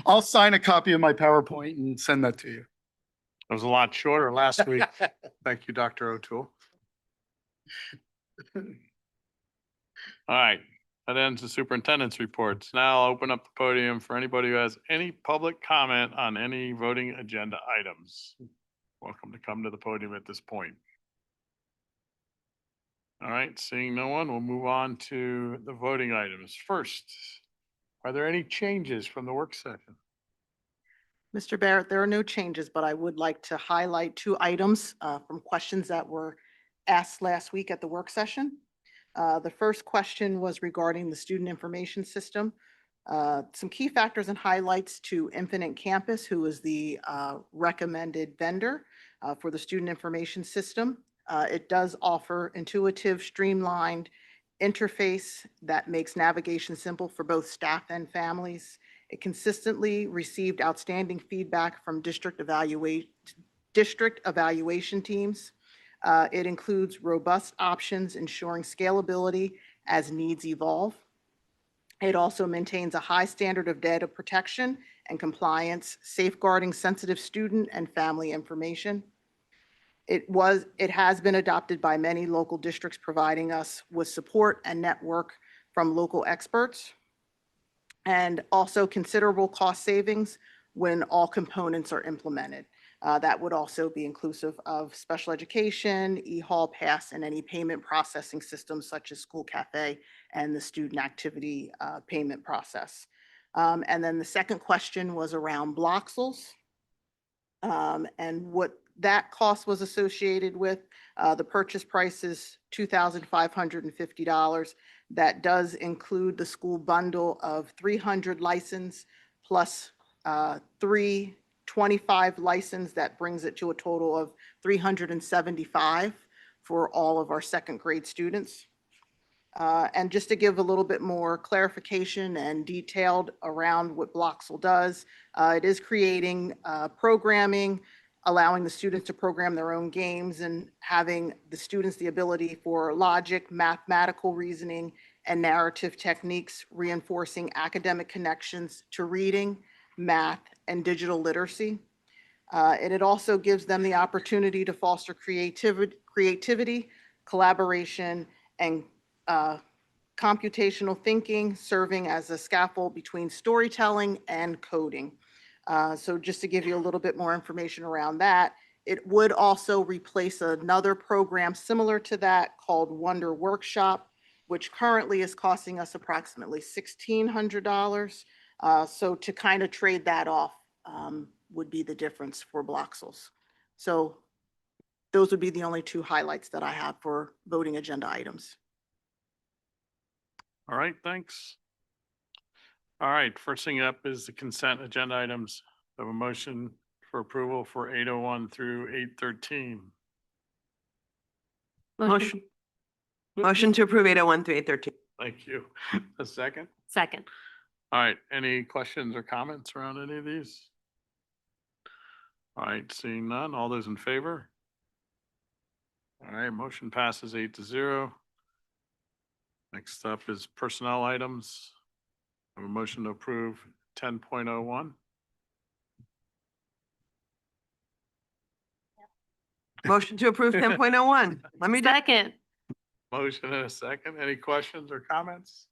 I'll sign a copy of my PowerPoint and send that to you. It was a lot shorter last week. Thank you, Dr. O'Toole. All right, that ends the superintendent's reports. Now I'll open up the podium for anybody who has any public comment on any voting agenda items. Welcome to come to the podium at this point. All right, seeing no one, we'll move on to the voting items. First, are there any changes from the work session? Mr. Barrett, there are no changes, but I would like to highlight 2 items from questions that were asked last week at the work session. The first question was regarding the student information system. Some key factors and highlights to Infinite Campus, who is the recommended vendor for the student information system. It does offer intuitive, streamlined interface that makes navigation simple for both staff and families. It consistently received outstanding feedback from district evaluation teams. It includes robust options ensuring scalability as needs evolve. It also maintains a high standard of data protection and compliance, safeguarding sensitive student and family information. It has been adopted by many local districts, providing us with support and network from local experts, and also considerable cost savings when all components are implemented. That would also be inclusive of special education, eHall Pass, and any payment processing systems such as School Cafe and the student activity payment process. And then the second question was around Bloxels and what that cost was associated with. The purchase price is $2,550. That does include the school bundle of 300 license plus 325 license. That brings it to a total of 375 for all of our second grade students. And just to give a little bit more clarification and detailed around what Bloxel does, it is creating programming, allowing the students to program their own games and having the students the ability for logic, mathematical reasoning, and narrative techniques, reinforcing academic connections to reading, math, and digital literacy. And it also gives them the opportunity to foster creativity, collaboration, and computational thinking, serving as a scaffold between storytelling and coding. So just to give you a little bit more information around that, it would also replace another program similar to that called Wonder Workshop, which currently is costing us approximately $1,600. So to kind of trade that off would be the difference for Bloxels. So those would be the only 2 highlights that I have for voting agenda items. All right, thanks. All right, first thing up is the consent agenda items. I have a motion for approval for 801 through 813. Motion to approve 801 through 813. Thank you. A second? Second. All right, any questions or comments around any of these? All right, seeing none, all those in favor? All right, motion passes 8-0. Next up is personnel items. I have a motion to approve 10.01. Motion to approve 10.01. Let me do. Second, Motion and a second. Any questions or comments?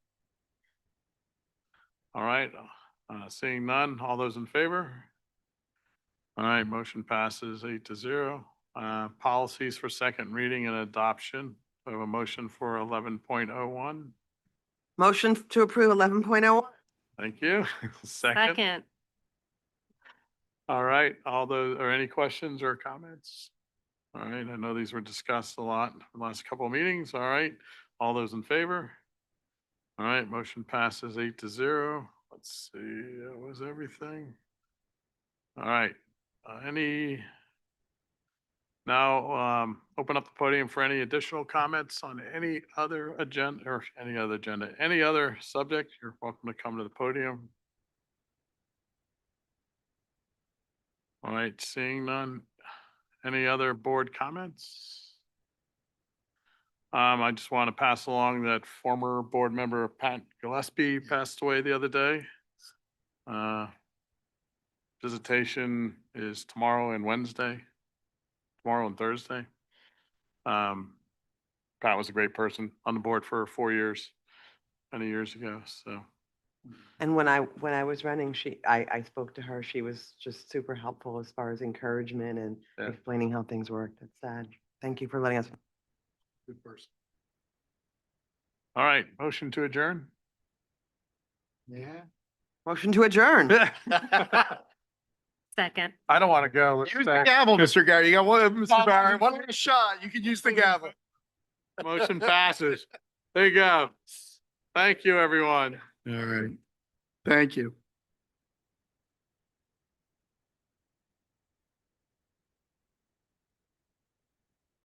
All right, seeing none, all those in favor? All right, motion passes 8-0. Policies for second reading and adoption. We have a motion for 11.01. Motion to approve 11.01. Thank you. Second. second, All right, all those, or any questions or comments? All right, I know these were discussed a lot in the last couple of meetings. All right, all those in favor? All right, motion passes 8-0. Let's see, that was everything. All right, now, open up the podium for any additional comments on any other agenda or any other subject. You're welcome to come to the podium. All right, seeing none. Any other board comments? I just want to pass along that former board member Pat Gillespie passed away the other day. Visitation is tomorrow and Wednesday, tomorrow and Thursday. Pat was a great person on the board for 4 years, many years ago, so. And when I was running, I spoke to her. She was just super helpful as far as encouragement and Yeah. explaining how things worked. It's sad. Thank you for letting us. Good person. All right, motion to adjourn? Yeah. Motion to adjourn. second. I don't want to go. Let's Use stay. the gavel, Mr. Gary. You got one, Mr. Barry, one more shot. You can use the gavel. Motion passes. There you go. Thank you, everyone. All right. Thank you.